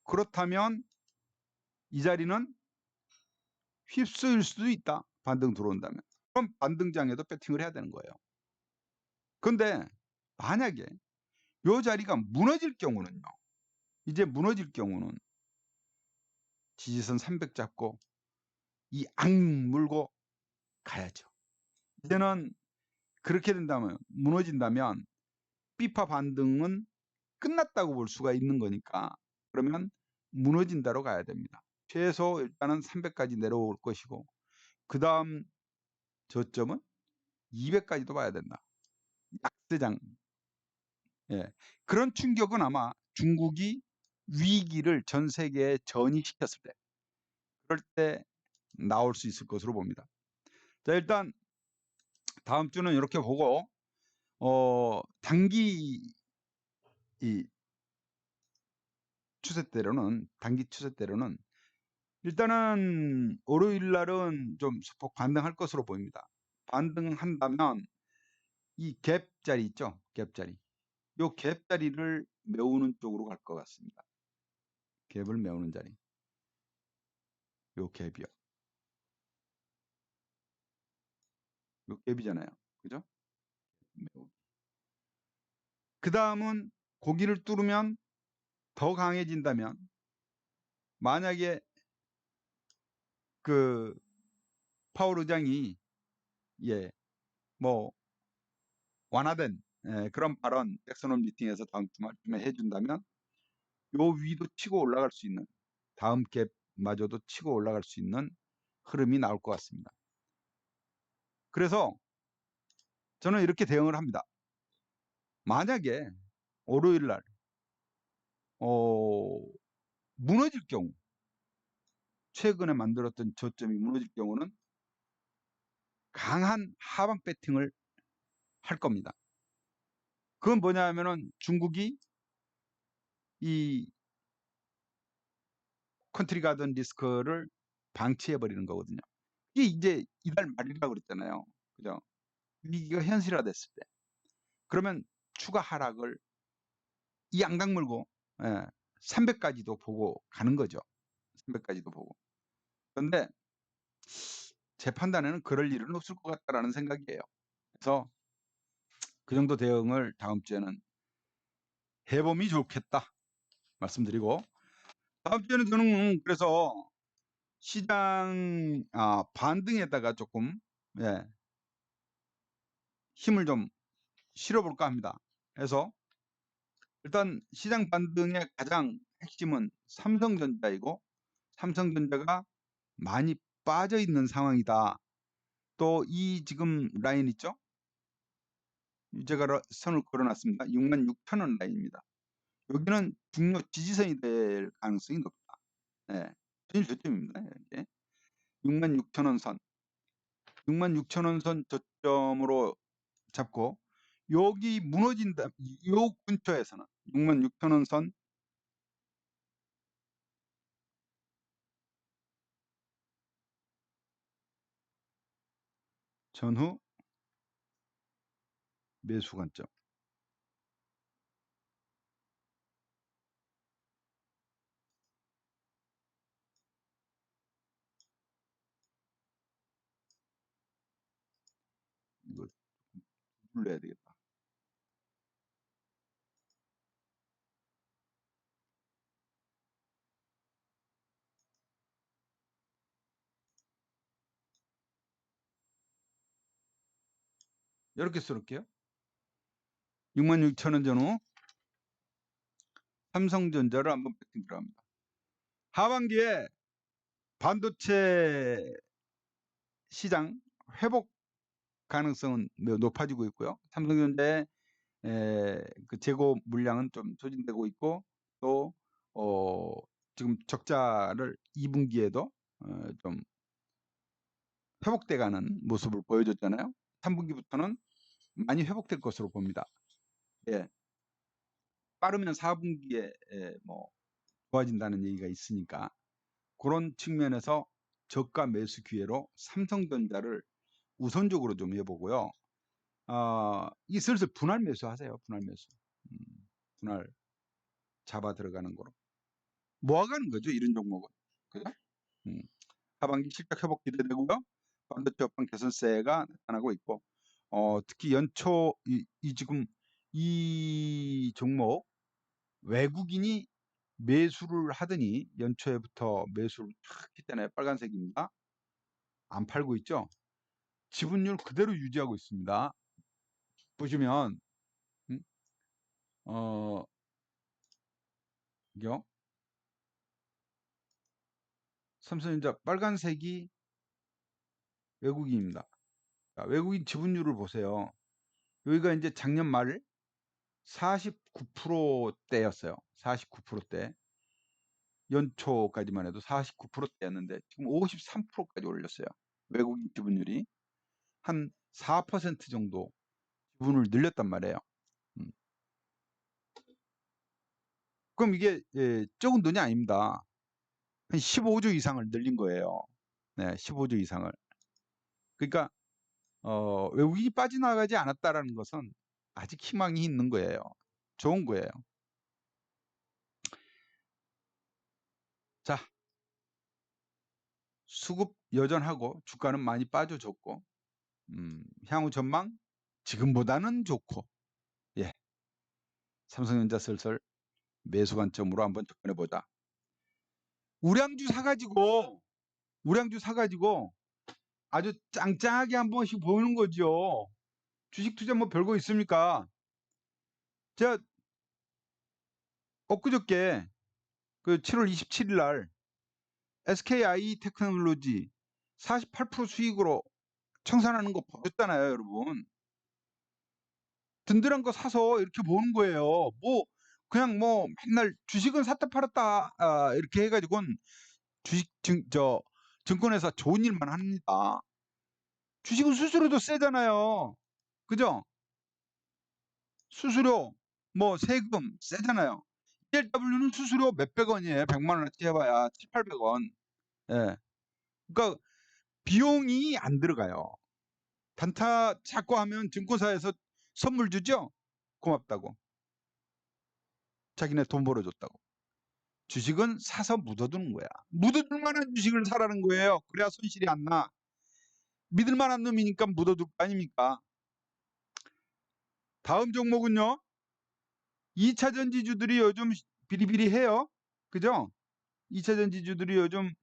그렇다면 이 자리는 휩쓸릴 수도 있다. 반등 들어온다면. 그럼 반등장에도 배팅을 해야 되는 거예요. 근데 만약에 요 자리가 무너질 경우는요. 이제 무너질 경우는 지지선 300 잡고 이 악물고 가야죠. 이제는 그렇게 된다면, 무너진다면 비파 반등은 끝났다고 볼 수가 있는 거니까, 그러면 무너진다로 가야 됩니다. 최소 일단은 300까지 내려올 것이고, 그 다음 저점은 200까지도 봐야 된다. 약세장. 예. 그런 충격은 아마 중국이 위기를 전 세계에 전이시켰을 때, 그럴 때 나올 수 있을 것으로 봅니다. 자, 일단 다음 주는 이렇게 보고, 단기 이 단기 추세대로는 일단은 월요일 날은 좀 소폭 반등할 것으로 보입니다. 반등한다면 이 갭자리 있죠? 갭자리. 요 갭자리를 메우는 쪽으로 갈 것 같습니다. 갭을 메우는 자리. 요 갭이요. 요 갭이잖아요. 그죠? 그 다음은 고기를 뚫으면 더 강해진다면, 만약에 그 파월 의장이 뭐 완화된 그런 발언 잭슨홀 미팅에서 다음 주말쯤에 해준다면 요 위도 치고 올라갈 수 있는, 다음 갭마저도 치고 올라갈 수 있는 흐름이 나올 것 같습니다. 그래서 저는 이렇게 대응을 합니다. 만약에 월요일 날 무너질 경우, 최근에 만들었던 저점이 무너질 경우는 강한 하방 배팅을 할 겁니다. 그건 뭐냐 하면은 중국이 이 컨트리 가든 리스크를 방치해 버리는 거거든요. 이게 이제 이달 말이라고 그랬잖아요. 그죠? 위기가 현실화됐을 때. 그러면 추가 하락을 이 양당 물고 300까지도 보고 가는 거죠. 300까지도 보고. 그런데 제 판단에는 그럴 일은 없을 것 같다라는 생각이에요. 그래서 그 정도 대응을 다음 주에는 해봄이 좋겠다 말씀드리고, 다음 주에는 저는 그래서 시장 반등에다가 조금 힘을 좀 실어볼까 합니다. 그래서 일단 시장 반등의 가장 핵심은 삼성전자이고, 삼성전자가 많이 빠져 있는 상황이다. 또 이 지금 라인 있죠? 제가 선을 그어놨습니다. 66,000원 라인입니다. 여기는 중요 지지선이 될 가능성이 높다. 제일 저점입니다. 66,000원 선. 66,000원 선 저점으로 잡고, 여기 무너진다. 요 근처에서는 66,000원 선 전후 매수 관점. 이거 눌러야 되겠다. 이렇게 쓸게요. 66,000원 전후 삼성전자를 한번 배팅 들어갑니다. 하반기에 반도체 시장 회복 가능성은 매우 높아지고 있고요. 삼성전자의 그 재고 물량은 좀 소진되고 있고, 또 지금 적자를 2분기에도 좀 회복돼가는 모습을 보여줬잖아요. 3분기부터는 많이 회복될 것으로 봅니다. 빠르면 4분기에 뭐 좋아진다는 얘기가 있으니까, 그런 측면에서 저가 매수 기회로 삼성전자를 우선적으로 좀 해보고요. 이 슬슬 분할 매수 하세요. 분할 매수. 분할 잡아 들어가는 거로 모아가는 거죠. 이런 종목은. 그죠? 하반기 실적 회복 기대되고요. 반도체 업황 개선세가 나타나고 있고, 특히 연초 지금 이 종목 외국인이 매수를 하더니 연초에부터 매수를 탁 했잖아요. 빨간색입니다. 안 팔고 있죠. 지분율 그대로 유지하고 있습니다. 보시면 이요. 삼성전자 빨간색이 외국인입니다. 자, 외국인 지분율을 보세요. 여기가 이제 작년 말 49%대였어요. 49%대. 연초까지만 해도 49%대였는데 지금 53%까지 올렸어요. 외국인 지분율이 한 4% 정도 지분을 늘렸단 말이에요. 그럼 이게 적은 돈이 아닙니다. 한 15조 이상을 늘린 거예요. 네, 15조 이상을. 그러니까 외국인이 빠져나가지 않았다라는 것은 아직 희망이 있는 거예요. 좋은 거예요. 자, 수급 여전하고 주가는 많이 빠져줬고 향후 전망 지금보다는 좋고, 예, 삼성전자 슬슬 매수 관점으로 한번 접근해 보자. 우량주 사가지고 아주 짱짱하게 한 번씩 보는 거죠. 주식 투자 뭐 별거 있습니까? 제가 엊그저께 그 7월 27일 날 SKI 테크놀로지 48% 수익으로 청산하는 거 보셨잖아요, 여러분. 든든한 거 사서 이렇게 보는 거예요. 뭐 그냥 뭐 맨날 주식은 샀다 팔았다 이렇게 해가지고는 주식 증권회사 좋은 일만 합니다. 주식은 수수료도 세잖아요. 그죠? 수수료 뭐 세금 세잖아요. ELW는 수수료 몇백 원이에요. 100만 원어치 해봐야 7, 800원. 예. 그러니까 비용이 안 들어가요. 단타 찾고 하면 증권사에서 선물 주죠? 고맙다고. 자기네 돈 벌어줬다고. 주식은 사서 묻어두는 거야. 묻어둘 만한 주식을 사라는 거예요. 그래야 손실이 안 나. 믿을 만한 놈이니까 묻어둘 거 아닙니까? 다음 종목은요. 2차 전지주들이 요즘 비리비리해요. 그죠? 2차 전지주들이 요즘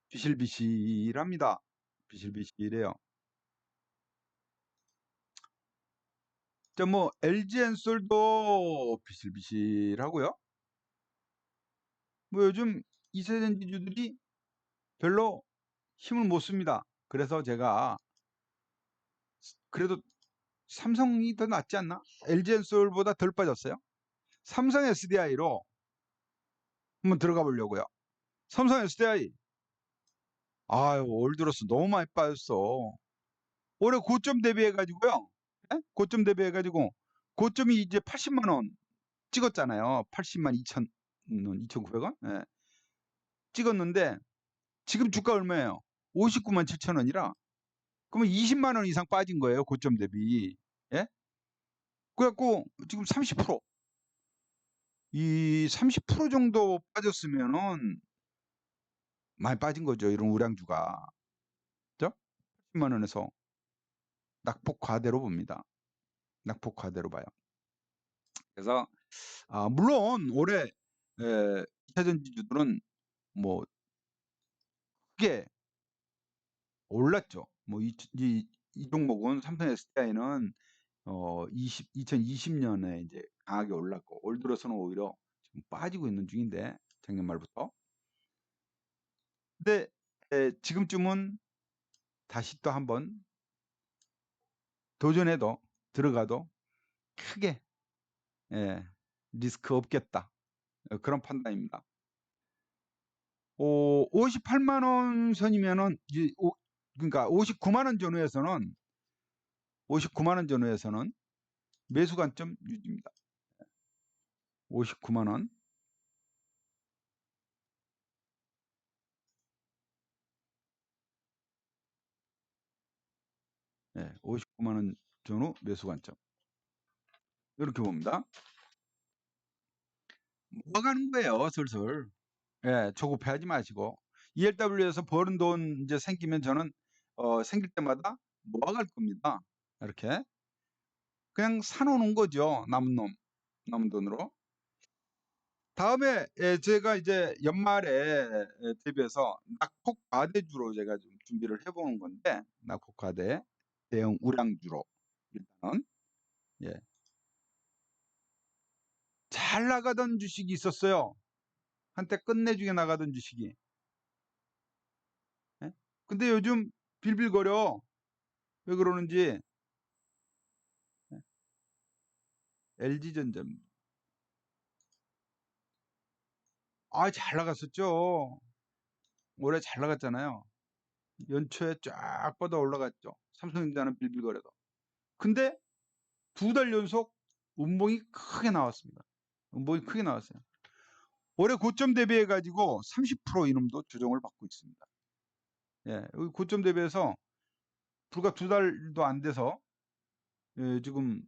비실비실합니다. 비실비실해요. 자, 뭐 LG엔솔도 비실비실하고요. 뭐 요즘 2차 전지주들이 별로 힘을 못 씁니다. 그래서 제가 그래도 삼성이 더 낫지 않나? LG엔솔보다 덜 빠졌어요. 삼성 SDI로 한번 들어가 보려고요. 삼성 SDI 아유 올 들어서 너무 많이 빠졌어. 올해 고점 대비해 가지고요. 고점 대비해 가지고 고점이 이제 80만 원 찍었잖아요. 80만 2천 2,900원 예. 찍었는데 지금 주가 얼마예요? 59만 7천 원이라 그러면 20만 원 이상 빠진 거예요. 고점 대비. 예? 그래갖고 지금 30% 정도 빠졌으면은 많이 빠진 거죠. 이런 우량주가. 그죠? 10만 원에서 낙폭 과대로 봅니다. 낙폭 과대로 봐요. 그래서 물론 올해 2차 전지주들은 뭐 크게 올랐죠. 뭐 이 종목은 삼성 SDI는 2020년에 이제 강하게 올랐고 올 들어서는 오히려 지금 빠지고 있는 중인데 작년 말부터. 근데 지금쯤은 다시 또 한번 도전해도 들어가도 크게 리스크 없겠다. 그런 판단입니다. 58만 원 선이면은 그러니까 59만 원 전후에서는 59만 원 전후에서는 매수 관점 유지입니다. 59만 원. 네, 59만 원 전후 매수 관점. 이렇게 봅니다. 모아가는 거예요, 슬슬. 예, 조급해하지 마시고. ELW에서 버는 돈 이제 생기면 저는 생길 때마다 모아갈 겁니다. 이렇게 그냥 사놓는 거죠, 남은 돈으로. 다음에 제가 이제 연말에 대비해서 낙폭과대주로 제가 좀 준비를 해보는 건데, 낙폭과대 대형 우량주로 일단은 예. 잘 나가던 주식이 있었어요. 한때 끝내주게 나가던 주식이. 예? 근데 요즘 빌빌거려. 왜 그러는지. 예. LG전자. 잘 나갔었죠. 올해 잘 나갔잖아요. 연초에 쫙 뻗어 올라갔죠. 삼성전자는 빌빌거려도. 근데 2달 연속 운봉이 크게 나왔습니다. 운봉이 크게 나왔어요. 올해 고점 대비해 가지고 30% 이놈도 조정을 받고 있습니다. 예, 여기 고점 대비해서 불과 2달도 안 돼서 지금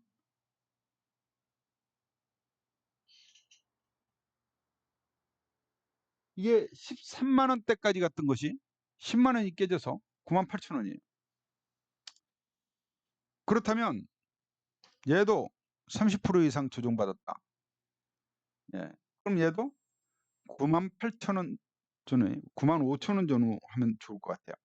이게 13만 원대까지 갔던 것이 10만 원이 깨져서 98,000원이에요. 그렇다면 얘도 30% 이상 조정받았다. 예. 그럼 얘도 98,000원 전후, 95,000원 전후 하면 좋을 것 같아요.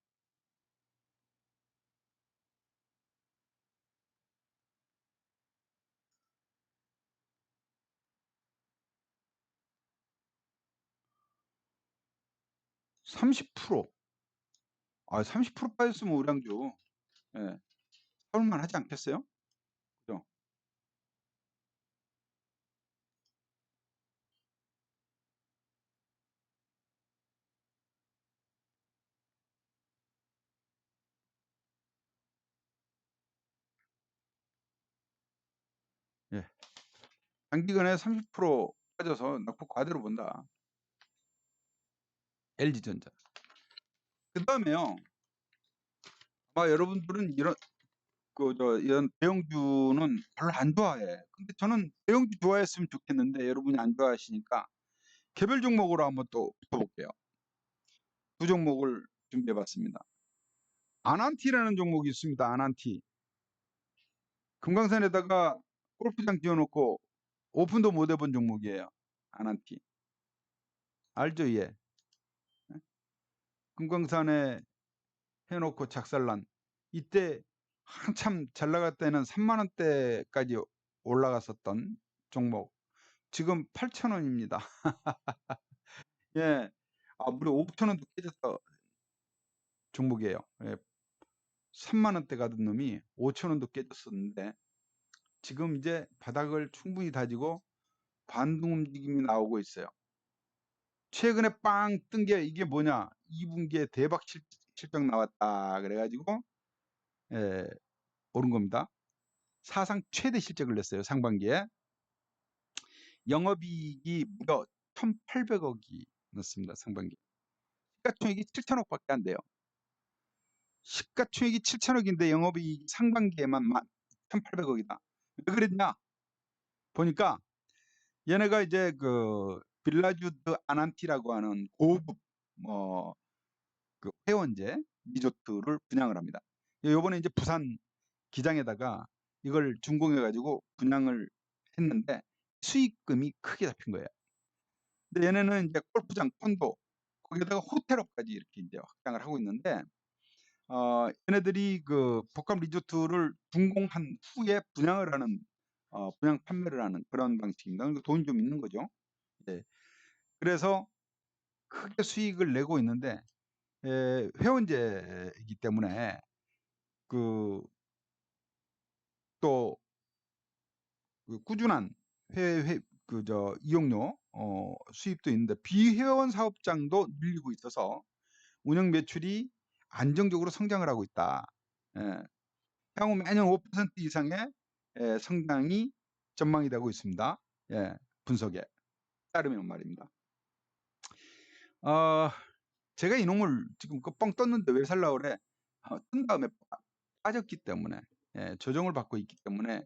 (30%) 30% 빠졌으면 우량주 사올만 하지 않겠어요? 그죠? 예. 단기간에 30% 빠져서 낙폭 과대로 본다. LG전자. 그 다음에요. 아마 여러분들은 이런 대형주는 별로 안 좋아해. 근데 저는 대형주 좋아했으면 좋겠는데 여러분이 안 좋아하시니까 개별 종목으로 한번 또 붙어볼게요. 두 종목을 준비해봤습니다. 아난티라는 종목이 있습니다. 아난티. 금강산에다가 골프장 지어놓고 오픈도 못 해본 종목이에요. 아난티. 알죠, 얘? 금강산에 해놓고 작살난. 이때 한참 잘 나갈 때는 3만 원대까지 올라갔었던 종목. 지금 8,000원입니다. 예. 무려 5,000원도 깨졌던 종목이에요. 예. 3만 원대 가던 놈이 5,000원도 깨졌었는데 지금 이제 바닥을 충분히 다지고 반등 움직임이 나오고 있어요. 최근에 빵 뜬 게 이게 뭐냐? 2분기에 대박 실적 나왔다. 그래가지고 예, 오른 겁니다. 사상 최대 실적을 냈어요. 상반기에. 영업이익이 무려 1,800억이 났습니다. 상반기. 시가총액이 7천억밖에 안 돼요. 시가총액이 7천억인데 영업이익 상반기에만 1,800억이다. 왜 그랬냐? 보니까 얘네가 이제 그 빌라주드 아난티라고 하는 고급 그 회원제 리조트를 분양을 합니다. 요번에 이제 부산 기장에다가 이걸 준공해 가지고 분양을 했는데 수익금이 크게 잡힌 거예요. 근데 얘네는 이제 골프장, 콘도 거기다가 호텔업까지 이렇게 이제 확장을 하고 있는데 얘네들이 그 복합 리조트를 준공한 후에 분양을 하는 분양 판매를 하는 그런 방식입니다. 그러니까 돈이 좀 있는 거죠. 예. 그래서 크게 수익을 내고 있는데 회원제이기 때문에 그 또 그 꾸준한 이용료 수입도 있는데 비회원 사업장도 늘리고 있어서 운영 매출이 안정적으로 성장을 하고 있다. 예. 향후 매년 5% 이상의 성장이 전망이 되고 있습니다. 예, 분석에 따르면 말입니다. 제가 이놈을 지금 뻥 떴는데 왜 살라 그래? 뜬 다음에 빠졌기 때문에 조정을 받고 있기 때문에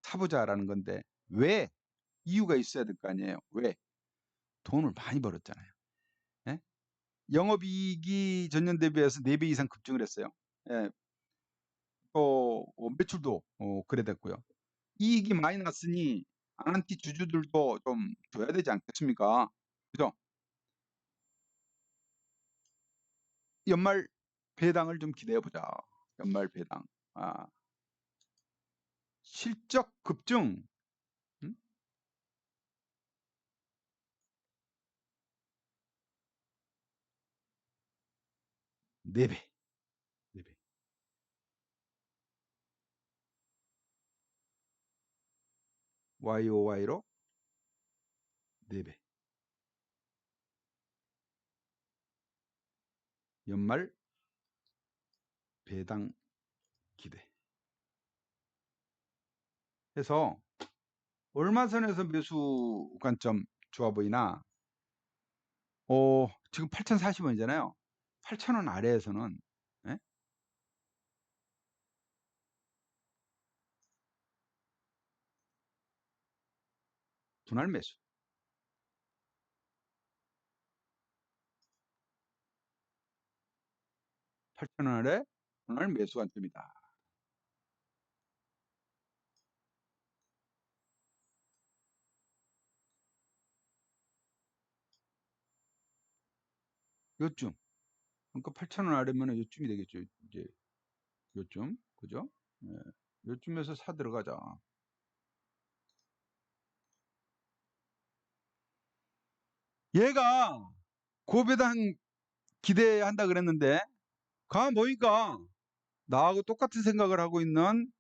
사보자라는 건데 왜? 이유가 있어야 될 거 아니에요. 왜? 돈을 많이 벌었잖아요. 예? 영업이익이 전년 대비해서 4배 이상 급증을 했어요. 예. 또 매출도 그래 됐고요. 이익이 많이 났으니 아난티 주주들도 좀 줘야 되지 않겠습니까? 그죠? 연말 배당을 좀 기대해 보자. 연말 배당. 아, 실적 급증. 음? 4배. 4배. YOY로 4배. 연말 배당 기대. 해서 얼마 선에서 매수 관점 좋아 보이나? 지금 8,040원이잖아요. 8,000원 아래에서는 예? 분할 매수. 8,000원 아래 분할 매수 관점이다. 요쯤. 그러니까 8,000원 아래면 요쯤이 되겠죠. 이제 요쯤. 그죠? 예. 요쯤에서 사 들어가자. 얘가 고배당 기대한다 그랬는데 가만 보니까 나하고 똑같은 생각을 하고 있는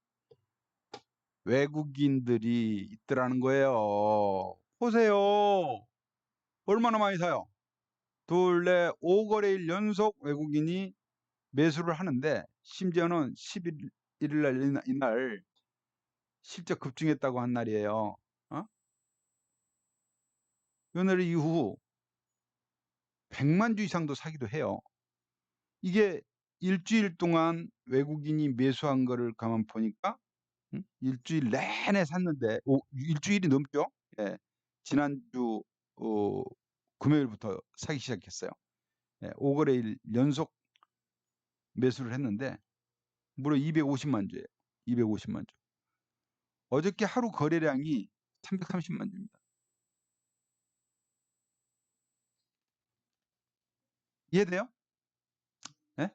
외국인들이 있더라는 거예요. 보세요. 얼마나 많이 사요? 둘, 넷, 5거래일 연속 외국인이 매수를 하는데 심지어는 11일 날 이날 실적 급증했다고 한 날이에요. 어? 요날 이후 100만 주 이상도 사기도 해요. 이게 일주일 동안 외국인이 매수한 거를 가만 보니까 일주일 내내 샀는데 일주일이 넘죠. 예. 지난주 금요일부터 사기 시작했어요. 예. 5거래일 연속 매수를 했는데 무려 250만 주예요. 250만 주. 어저께 하루 거래량이 330만 주입니다. 이해돼요? 예?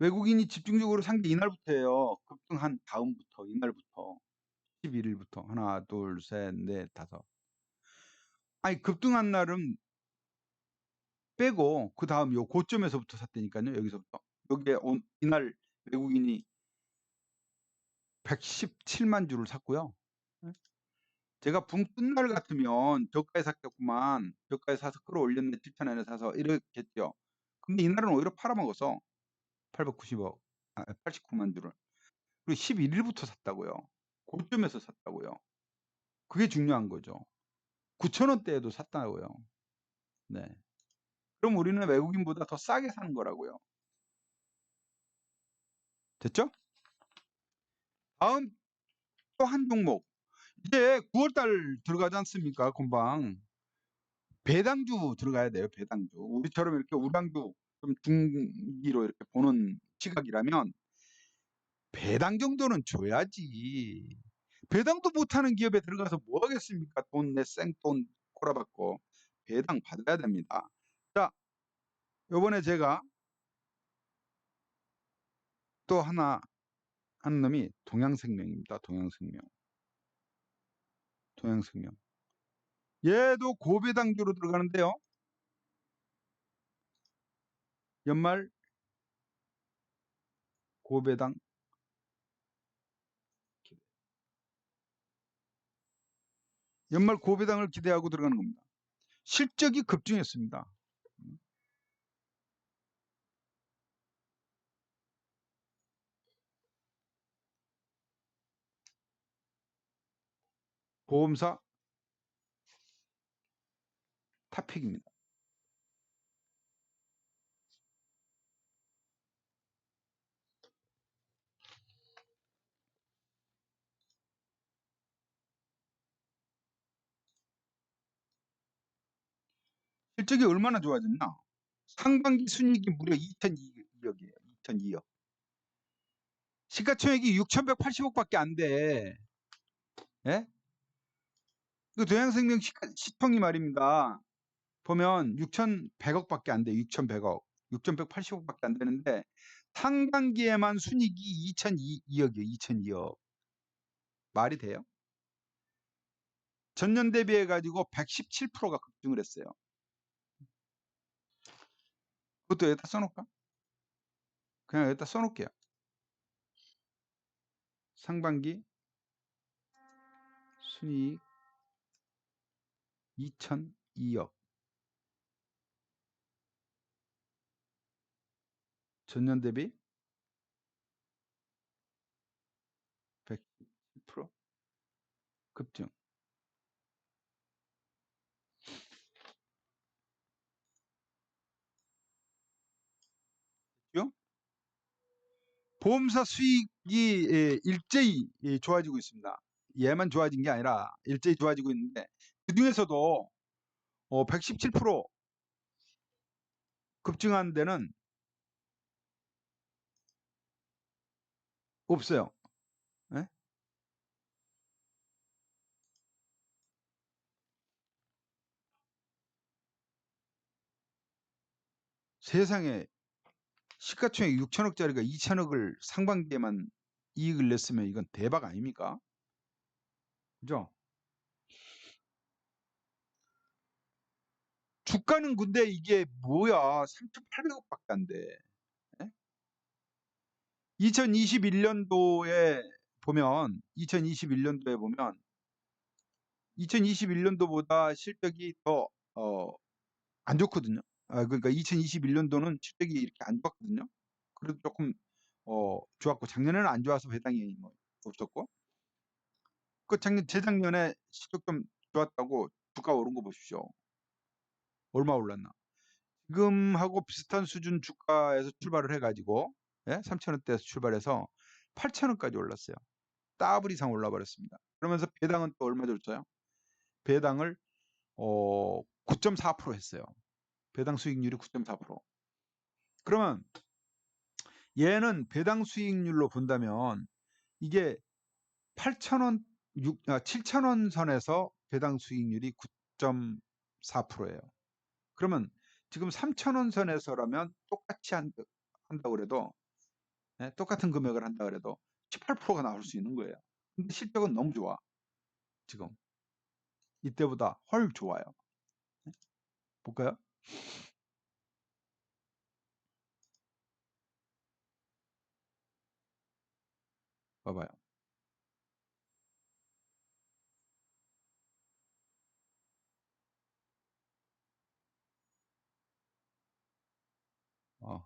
외국인이 집중적으로 산 게 이날부터예요. 급등한 다음부터 이날부터 11일부터 하나 둘 셋 넷 다섯. 아니 급등한 날은 빼고 그 다음 요 고점에서부터 샀다니까요. 여기서부터 여기에 이날 외국인이 117만 주를 샀고요. 예? 제가 붕 뜬 날 같으면 저가에 샀겠구만. 저가에 사서 끌어올렸네. 7,000원에 사서 이렇겠죠. 근데 이날은 오히려 팔아먹어서 890억, 89만 주를. 그리고 11일부터 샀다고요. 고점에서 샀다고요. 그게 중요한 거죠. 9,000원대에도 샀다고요. 네. 그럼 우리는 외국인보다 더 싸게 사는 거라고요. 됐죠? 다음 또 한 종목. 이제 9월달 들어가지 않습니까? 금방. 배당주 들어가야 돼요. 배당주. 우리처럼 이렇게 우량주 좀 중기로 이렇게 보는 시각이라면 배당 정도는 줘야지. 배당도 못하는 기업에 들어가서 뭐 하겠습니까? 돈 내 생돈 꼬라박고 배당 받아야 됩니다. 자, 요번에 제가 또 하나 한 놈이 동양생명입니다. 동양생명. 동양생명. 얘도 고배당주로 들어가는데요. 연말 고배당 연말 고배당을 기대하고 들어가는 겁니다. 실적이 급증했습니다. 보험사 탑픽입니다. 실적이 얼마나 좋아졌나? 상반기 순이익이 무려 2,200억이에요. 2,200억. 시가총액이 6,180억밖에 안 돼. 예? 그 대양생명 시총이 말입니다. 보면 6,100억밖에 안 돼. 6,100억. 6,180억밖에 안 되는데 상반기에만 순이익이 2,200억이에요. 2,200억. 말이 돼요? 전년 대비해 가지고 117%가 급증을 했어요. 그것도 여기다 써놓을까? 그냥 여기다 써놓을게요. 상반기 순이익 2,002억. 전년 대비 110% 급증. 됐죠? 보험사 수익이 일제히 좋아지고 있습니다. 얘만 좋아진 게 아니라 일제히 좋아지고 있는데 그 중에서도 117% 급증한 데는 없어요. 예? 세상에 시가총액 6천억짜리가 2천억을 상반기에만 이익을 냈으면 이건 대박 아닙니까? 그죠? 주가는 근데 이게 뭐야? 3,800억밖에 안 돼. 예? 2021년도에 보면 2021년도보다 실적이 더 안 좋거든요. 그러니까 2021년도는 실적이 이렇게 안 좋았거든요. 그래도 조금 좋았고 작년에는 안 좋아서 배당이 뭐 없었고 그 재작년에 실적 좀 좋았다고 주가 오른 거 보십시오. 얼마 올랐나? 지금하고 비슷한 수준 주가에서 출발을 해가지고 3,000원대에서 출발해서 8,000원까지 올랐어요. 더블 이상 올라 버렸습니다. 그러면서 배당은 또 얼마 줬어요? 배당을 9.4% 했어요. 배당 수익률이 9.4%. 그러면 얘는 배당 수익률로 본다면 이게 8,000원, 7,000원 선에서 배당 수익률이 9.4%예요. 그러면 지금 3,000원 선에서라면 똑같이 한다고 그래도 똑같은 금액을 한다 그래도 18%가 나올 수 있는 거예요. 근데 실적은 너무 좋아. 지금 이때보다 훨 좋아요. 볼까요? 봐봐요. 어,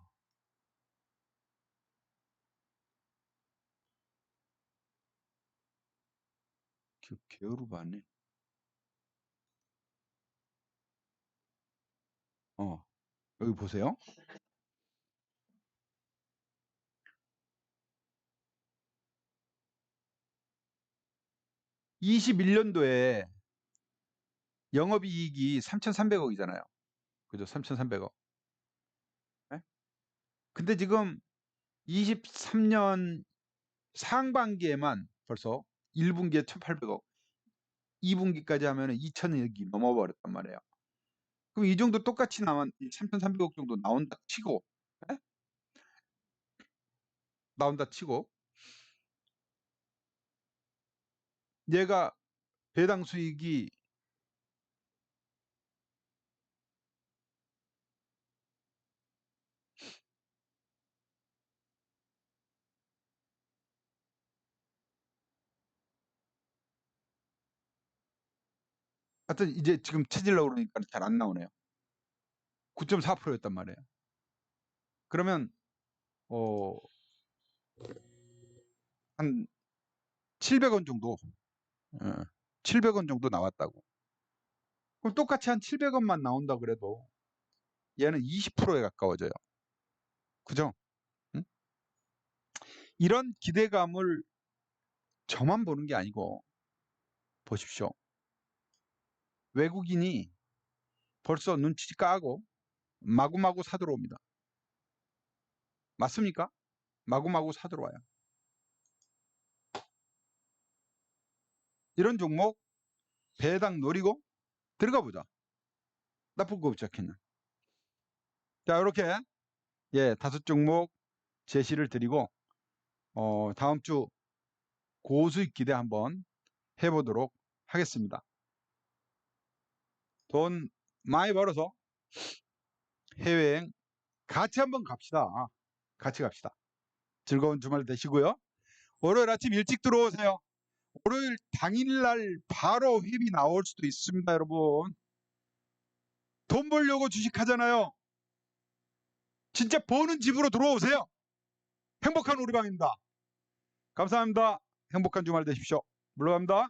게으르바네. 여기 보세요. 21년도에 영업이익이 3,300억이잖아요. 그죠? 3,300억. 근데 지금 23년 상반기에만 벌써 1분기에 1,800억, 2분기까지 하면 2,000억이 넘어버렸단 말이에요. 그럼 이 정도 똑같이 나온 3,300억 정도 나온다 치고, 에? 나온다 치고, 얘가 배당 수익이 하여튼 이제 지금 찾으려고 그러니까 잘 안 나오네요. 9.4%였단 말이에요. 그러면 어, 한 700원 정도, 700원 정도 나왔다고. 그럼 똑같이 한 700원만 나온다 그래도 얘는 20%에 가까워져요. 그죠? 응? 이런 기대감을 저만 보는 게 아니고 보십시오. 외국인이 벌써 눈치 까고 마구마구 사들어옵니다. 맞습니까? 마구마구 사들어와요. 이런 종목 배당 노리고 들어가 보자. 나쁠 거 없지 않겠냐. 자, 이렇게 5종목 제시를 드리고 다음 주 고수익 기대 한번 해보도록 하겠습니다. 돈 많이 벌어서 해외여행 같이 한번 갑시다. 같이 갑시다. 즐거운 주말 되시고요. 월요일 아침 일찍 들어오세요. 월요일 당일날 바로 회비 나올 수도 있습니다, 여러분. 돈 벌려고 주식하잖아요. 진짜 버는 집으로 들어오세요. 행복한 우리방입니다. 감사합니다. 행복한 주말 되십시오. 물러갑니다.